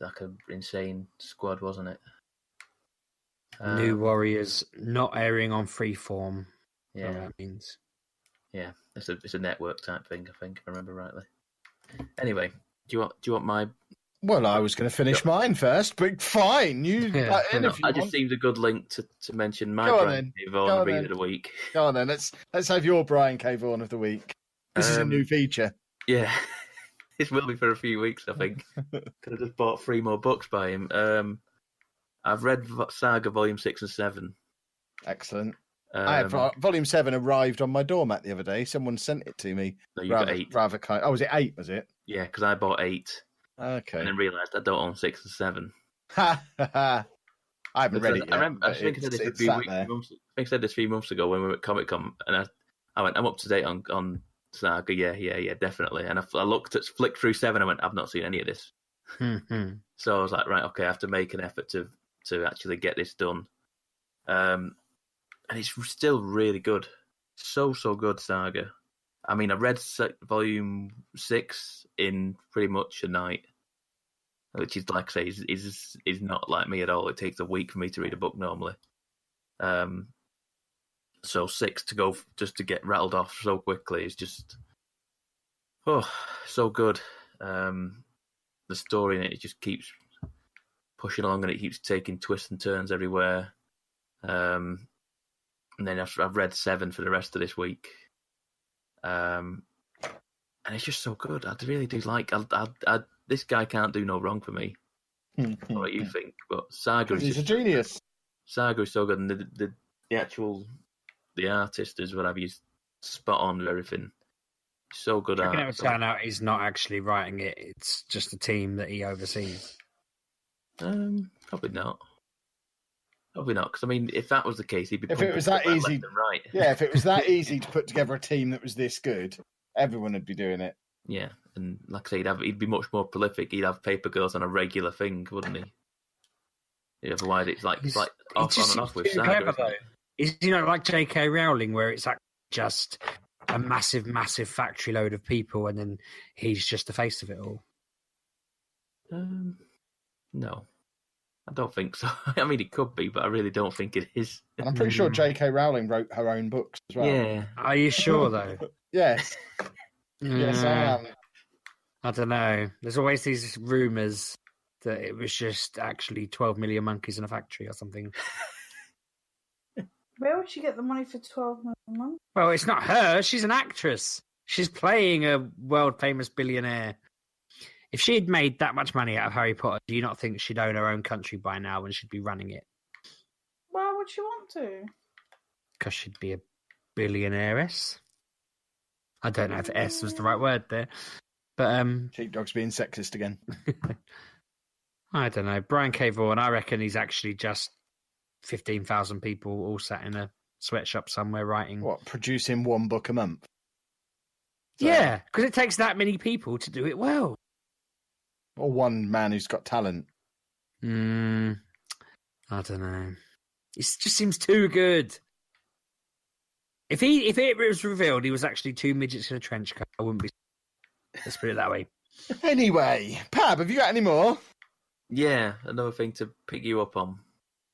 Speaker 2: a insane squad, wasn't it?
Speaker 4: New Warriors not airing on Freeform.
Speaker 2: Yeah,
Speaker 4: that means.
Speaker 2: Yeah, it's a network type thing. I think if I remember rightly. Anyway, do you want my?
Speaker 1: Well, I was going to finish mine first, but fine.
Speaker 2: I just seemed a good link to mention my Brian K. Vaughan read of the week.
Speaker 1: Go on then. Let's have your Brian K. Vaughan of the week. This is a new feature.
Speaker 2: Yeah, this will be for a few weeks. I think. Could have just bought 3 more books by him. I've read Saga Volume 6 and 7.
Speaker 1: Excellent. I had Volume 7 arrived on my doormat the other day. Someone sent it to me.
Speaker 2: No, you got 8.
Speaker 1: Rather kind. Oh, was it 8? Was it?
Speaker 2: Yeah, because I bought 8.
Speaker 1: Okay.
Speaker 2: And then realised I don't own 6 and 7.
Speaker 1: I haven't read it yet.
Speaker 2: I remember. I think I said this a few months. I think I said this a few months ago when we were at Comic Con, and I went, I'm up to date on Saga. Yeah, definitely. And I flicked through 7. I went, I've not seen any of this. So I was like, right, okay, I have to make an effort to actually get this done. And it's still really good. So good, Saga. I mean, I read volume 6 in pretty much a night, which is, like I say, is not like me at all. It takes a week for me to read a book normally. So 6 to go just to get rattled off so quickly is just so good. The story in it just keeps pushing along, and it keeps taking twists and turns everywhere. And then I've read 7 for the rest of this week, and it's just so good. I really do like. This guy can't do no wrong for me. What you think? But Saga is
Speaker 1: he's a genius.
Speaker 2: Saga is so good, and the artist is what I've used spot on with everything. So good.
Speaker 4: I can never turn out he's not actually writing it. It's just a team that he oversees.
Speaker 2: Probably not. Because I mean, if that was the case, he'd be.
Speaker 1: If it was that easy,
Speaker 2: right?
Speaker 1: Yeah, if it was that easy to put together a team that was this good, everyone would be doing it.
Speaker 2: Yeah, and like I say, he'd be much more prolific. He'd have Paper Girls on a regular thing, wouldn't he? Yeah, otherwise, it's like on and off with Saga.
Speaker 4: Is like J.K. Rowling, where it's like just a massive factory load of people, and then he's just the face of it all.
Speaker 2: No. I don't think so. I mean, it could be, but I really don't think it is.
Speaker 1: And I'm pretty sure J.K. Rowling wrote her own books as well.
Speaker 2: Yeah.
Speaker 4: Are you sure, though?
Speaker 1: Yes. Yes, I am.
Speaker 4: I don't know. There's always these rumours that it was just actually 12 million monkeys in a factory or something.
Speaker 3: Where would she get the money for 12 million monkeys?
Speaker 4: Well, it's not her. She's an actress. She's playing a world-famous billionaire. If she had made that much money out of Harry Potter, do you not think she'd own her own country by now and she'd be running it?
Speaker 3: Why would she want to?
Speaker 4: Because she'd be a billionairess. I don't know if S was the right word there. But
Speaker 1: Sheepdog's being sexist again.
Speaker 4: I don't know. Brian K. Vaughan, I reckon he's actually just 15,000 people all sat in a sweatshop somewhere writing.
Speaker 1: What, producing one book a month?
Speaker 4: So... Yeah, because it takes that many people to do it well.
Speaker 1: Or one man who's got talent.
Speaker 4: I don't know. It just seems too good. If it was revealed he was actually 2 midgets in a trench coat, I wouldn't be. Let's put it that way.
Speaker 1: Anyway, Pab, have you got any more?
Speaker 2: Yeah, another thing to pick you up on.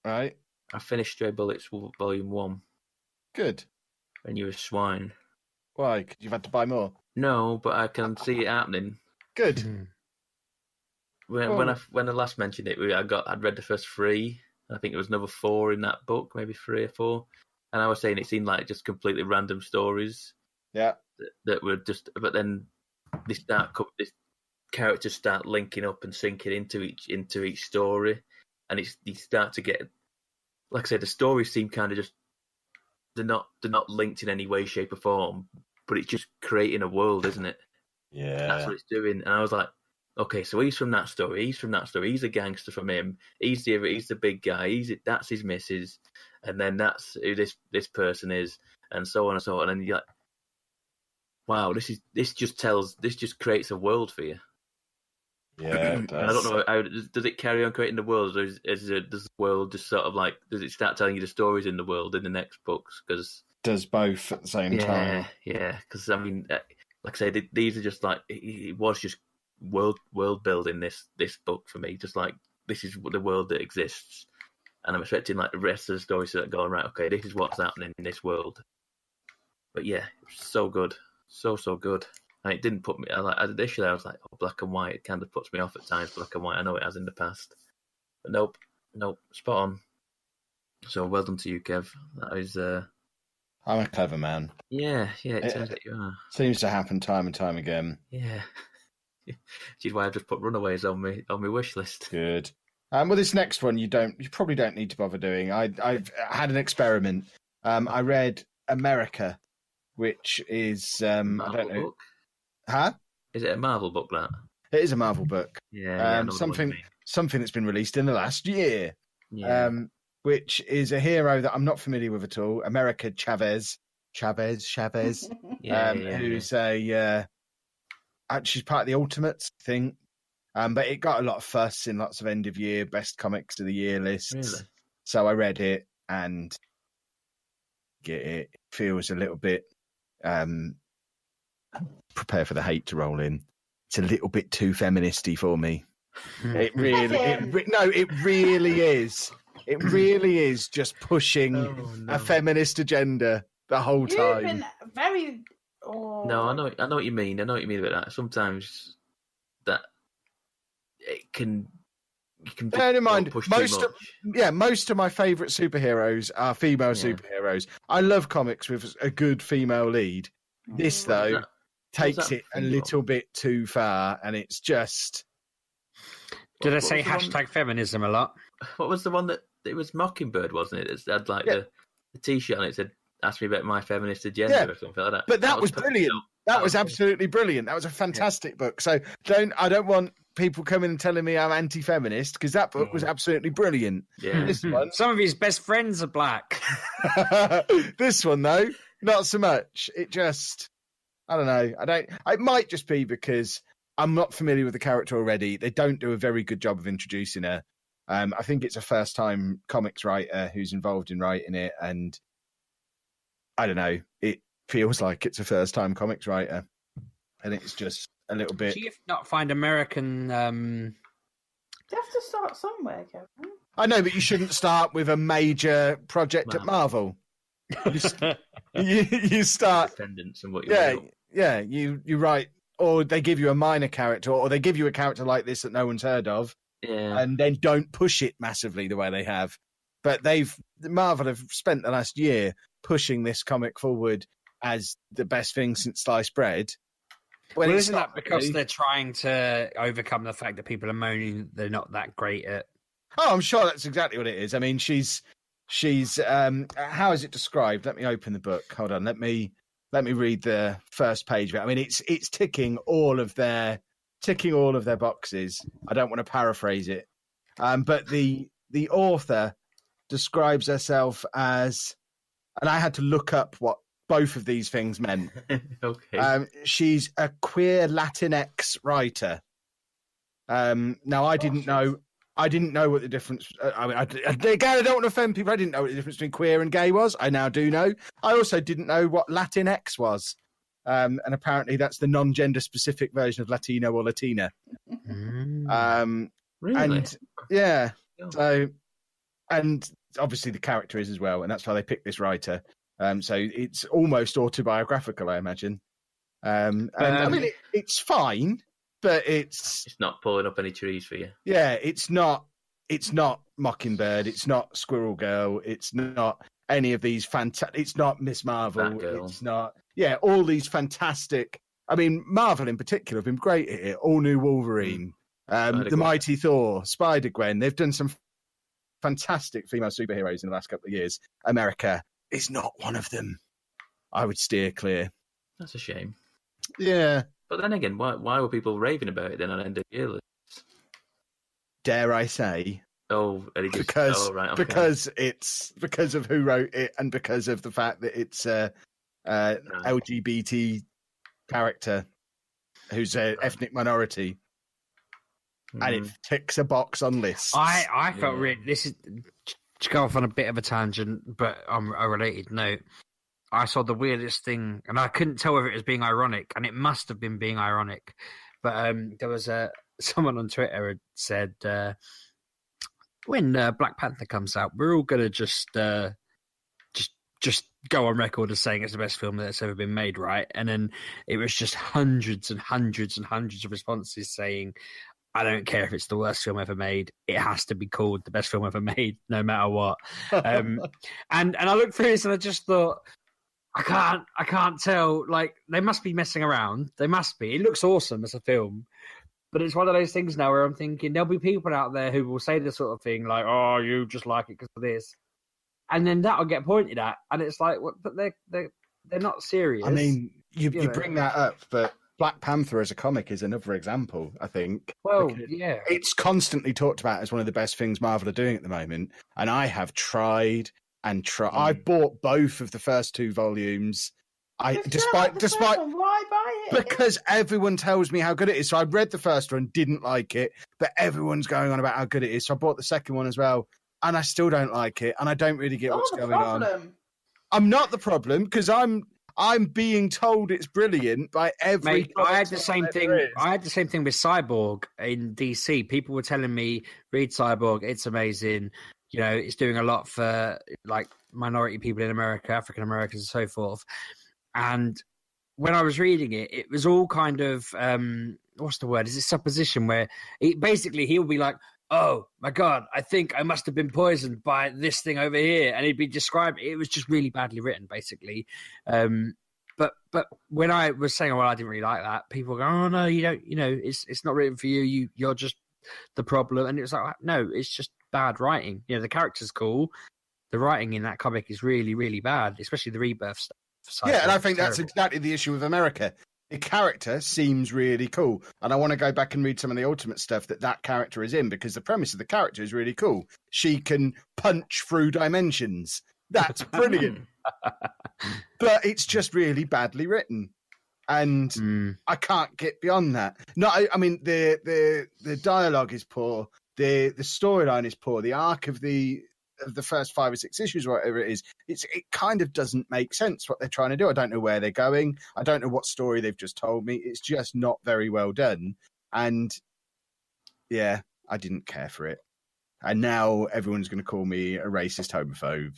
Speaker 1: Right.
Speaker 2: I finished Stray Bullets Volume 1.
Speaker 1: Good.
Speaker 2: And you were swine.
Speaker 1: Why? Because you've had to buy more?
Speaker 2: No, but I can see it happening.
Speaker 1: Good.
Speaker 2: Mm-hmm. When I last mentioned it, I'd read the first 3. I think there was another 4 in that book, maybe 3 or 4. And I was saying it seemed like just completely random stories.
Speaker 1: Yeah.
Speaker 2: That were just, but then these characters start linking up and sinking into each story, and you start to get, like I said, the stories seem kind of just they're not linked in any way, shape, or form, but it's just creating a world, isn't it?
Speaker 1: Yeah.
Speaker 2: That's what it's doing. And I was like, okay, so he's from that story. He's a gangster from him. He's the big guy. That's his missus, and then that's who this person is, and so on and so on. And you're like, wow, this just creates a world for you.
Speaker 1: Yeah, it does.
Speaker 2: I don't know how does it carry on creating the world, or does the world just sort of like does it start telling you the stories in the world in the next books? Because
Speaker 1: does both at the same time.
Speaker 2: Yeah. Because I mean, like I say, these are just like it was just world building this book for me. Just like this is the world that exists, and I'm expecting like the rest of the stories to go right. Okay, this is what's happening in this world. But yeah, so good, so good. And it didn't put me. Initially, I was like, "Oh, black and white." It kind of puts me off at times. Black and white. I know it has in the past, but nope, spot on. So well done to you, Kev. That is.
Speaker 1: I'm a clever man.
Speaker 2: Yeah. It turns out you are.
Speaker 1: Seems to happen time and time again.
Speaker 2: Yeah. Which is why I've just put Runaways on my wish list.
Speaker 1: Good. Well, this next one you probably don't need to bother doing. I've had an experiment. I read America, which is I don't know.
Speaker 2: Book?
Speaker 1: Huh?
Speaker 2: Is it a Marvel book, that?
Speaker 1: It is a Marvel book.
Speaker 2: Yeah,
Speaker 1: something that's been released in the last year.
Speaker 2: Yeah.
Speaker 1: Which is a hero that I'm not familiar with at all. America Chavez, who's she's part of the Ultimates, I think. But it got a lot of fuss in lots of end of year best comics of the year lists.
Speaker 2: Really?
Speaker 1: So I read it and it feels a little bit prepare for the hate to roll in. It's a little bit too feministy for me. It really is. It really is just pushing a feminist agenda the whole time.
Speaker 3: You've been very.
Speaker 2: No, I know what you mean. I know what you mean about that. Sometimes that it can.
Speaker 1: Bear in mind, most of my favourite superheroes are female superheroes. I love comics with a good female lead. This though takes it a little bit too far, and it's just.
Speaker 4: Did I say hashtag feminism a lot?
Speaker 2: What was the one that it was Mockingbird, wasn't it? It had like the T-shirt on it said, "Ask me about my feminist agenda" or something like that.
Speaker 1: But that was brilliant. That was absolutely brilliant. That was a fantastic book. So I don't want people coming and telling me I'm anti-feminist because that book was absolutely brilliant.
Speaker 2: Yeah.
Speaker 1: This one,
Speaker 4: some of his best friends are black.
Speaker 1: This one though, not so much. It just, I don't know. It might just be because I'm not familiar with the character already. They don't do a very good job of introducing her. I think it's a first-time comics writer who's involved in writing it, and I don't know. It feels like it's a first-time comics writer, and it's just a little bit.
Speaker 4: Do you not find American?
Speaker 3: You have to start somewhere, Kevin.
Speaker 1: I know, but you shouldn't start with a major project at Marvel. You start
Speaker 2: independence and what you
Speaker 1: you write, or they give you a minor character, or they give you a character like this that no one's heard of.
Speaker 2: Yeah.
Speaker 1: And then don't push it massively the way they have. But Marvel have spent the last year pushing this comic forward as the best thing since sliced bread.
Speaker 4: Well, isn't that because they're trying to overcome the fact that people are moaning they're not that great at?
Speaker 1: Oh, I'm sure that's exactly what it is. I mean, she's how is it described? Let me open the book. Hold on. Let me read the first page of it. I mean, it's ticking all of their boxes. I don't want to paraphrase it, but the author describes herself as, and I had to look up what both of these things meant.
Speaker 2: Okay.
Speaker 1: She's a queer Latinx writer. Now I didn't know what the difference. I don't want to offend people. I didn't know what the difference between queer and gay was. I now do know. I also didn't know what Latinx was. And apparently that's the non-gender specific version of Latino or Latina.
Speaker 2: Really?
Speaker 1: And yeah. So, and obviously the character is as well, and that's why they picked this writer. So it's almost autobiographical, I imagine. I mean, it's fine, but it's
Speaker 2: not pulling up any trees for you.
Speaker 1: Yeah, it's not Mockingbird. It's not Squirrel Girl. It's not any of these it's not Miss Marvel.
Speaker 2: Batgirl.
Speaker 1: It's not. Yeah, all these fantastic. I mean, Marvel in particular have been great at it. All New Wolverine, the Mighty Thor, Spider-Gwen. They've done some fantastic female superheroes in the last couple of years. America is not one of them. I would steer clear.
Speaker 2: That's a shame.
Speaker 1: Yeah.
Speaker 2: But then again, why were people raving about it then on end of year lists?
Speaker 1: Dare I say?
Speaker 2: Because
Speaker 1: it's because of who wrote it and because of the fact that it's LGBT character who's an ethnic minority, and it ticks a box on lists.
Speaker 4: I felt this is to go off on a bit of a tangent, but on a related note. I saw the weirdest thing, and I couldn't tell whether it was being ironic, and it must have been being ironic. But there was someone on Twitter had said, when Black Panther comes out, we're all gonna just go on record as saying it's the best film that's ever been made, right? And then it was just hundreds and hundreds and hundreds of responses saying, I don't care if it's the worst film ever made. It has to be called the best film ever made, no matter what. And I looked through this and I just thought, I can't tell. Like, they must be messing around. They must be. It looks awesome as a film. But it's one of those things now where I'm thinking there'll be people out there who will say this sort of thing, like, oh, you just like it because of this. And then that'll get pointed at. And it's like, what? But they're not serious.
Speaker 1: I mean, you bring that up, but Black Panther as a comic is another example, I think.
Speaker 4: Well, yeah.
Speaker 1: It's constantly talked about as one of the best things Marvel are doing at the moment. And I have tried and tried. I bought both of the first 2 volumes. Despite
Speaker 3: why buy it?
Speaker 1: Because everyone tells me how good it is. So I read the first one, didn't like it, but everyone's going on about how good it is. So I bought the second one as well. And I still don't like it. And I don't really get what's going on. I'm not the problem because I'm being told it's brilliant by every.
Speaker 4: Mate, I had the same thing. I had the same thing with Cyborg in DC. People were telling me, read Cyborg, it's amazing. You know, it's doing a lot for like minority people in America, African Americans, and so forth. And when I was reading it, it was all kind of what's the word? Is it supposition? Where he'll be like, "Oh my God, I think I must have been poisoned by this thing over here," and he'd be described. It was just really badly written, basically. But when I was saying, "Well, I didn't really like that," people go, "Oh no, you don't. You know, it's not written for you. You're just the problem." And it was like, no, it's just bad writing. You know, the character's cool. The writing in that comic is really, really bad, especially the Rebirth stuff.
Speaker 1: Yeah, and I think that's exactly the issue with America. The character seems really cool, and I want to go back and read some of the Ultimate stuff that character is in, because the premise of the character is really cool. She can punch through dimensions. That's brilliant. But it's just really badly written, and I can't get beyond that. No, I mean the dialogue is poor, the storyline is poor, the arc of the first 5 or 6 issues, or whatever it is, it kind of doesn't make sense what they're trying to do. I don't know where they're going. I don't know what story they've just told me. It's just not very well done. And yeah, I didn't care for it. And now everyone's going to call me a racist homophobe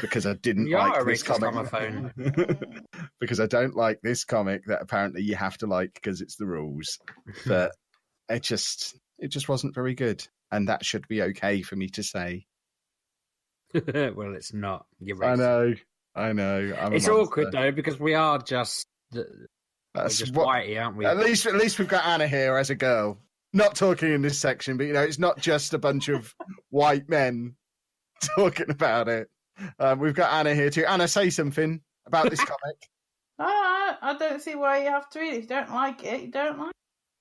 Speaker 1: because I didn't like this comic. Because I don't like this comic that apparently you have to like because it's the rules. But it just wasn't very good. And that should be okay for me to say.
Speaker 4: Well, it's not. You're racist.
Speaker 1: I know.
Speaker 4: It's awkward though because we are just whitey, aren't we?
Speaker 1: At least we've got Anna here as a girl. Not talking in this section, but you know, it's not just a bunch of white men talking about it. We've got Anna here too. Anna, say something about this comic.
Speaker 3: I don't see why you have to read it. If you don't like it, you don't like it.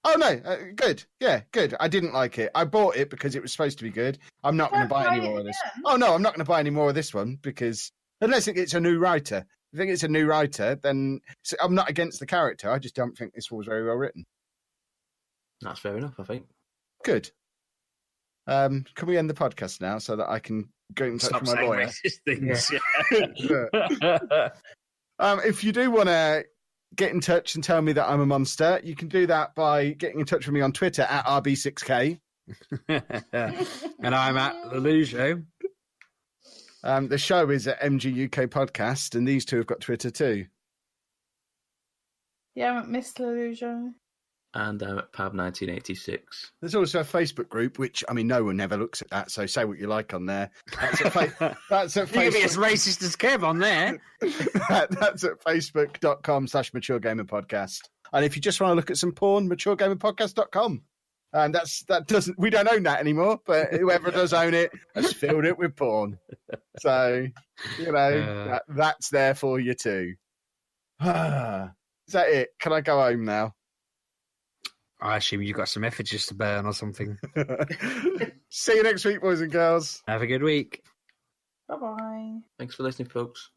Speaker 1: Oh, no. Good. Yeah, good. I didn't like it. I bought it because it was supposed to be good. I'm not going to buy any more of this. Oh, no, I'm not going to buy any more of this one because unless it's a new writer. If it's a new writer, then I'm not against the character. I just don't think this was very well written.
Speaker 2: That's fair enough, I think.
Speaker 1: Good. Can we end the podcast now so that I can go in touch with my lawyer?
Speaker 4: Things.
Speaker 1: Yeah. If you do want to get in touch and tell me that I'm a monster, you can do that by getting in touch with me on Twitter at RB6K.
Speaker 4: And I'm at Lelujo.
Speaker 1: The show is at MGUK Podcast, and these two have got Twitter too.
Speaker 3: Yeah, Miss Lelujo.
Speaker 2: And I'm at Pab1986.
Speaker 1: There's also a Facebook group, which, I mean, no one ever looks at that, so say what you like on there. That's at
Speaker 4: Facebook. You can be as racist as Kev on there.
Speaker 1: That's at facebook.com/MatureGamerPodcast. And if you just want to look at some porn, MatureGamerPodcast.com. And we don't own that anymore, but whoever does own it has filled it with porn. So, you know, that's there for you too. Is that it? Can I go home now?
Speaker 4: I assume you got some effigies to burn or something.
Speaker 1: See you next week, boys and girls.
Speaker 4: Have a good week.
Speaker 3: Bye-bye.
Speaker 2: Thanks for listening, folks.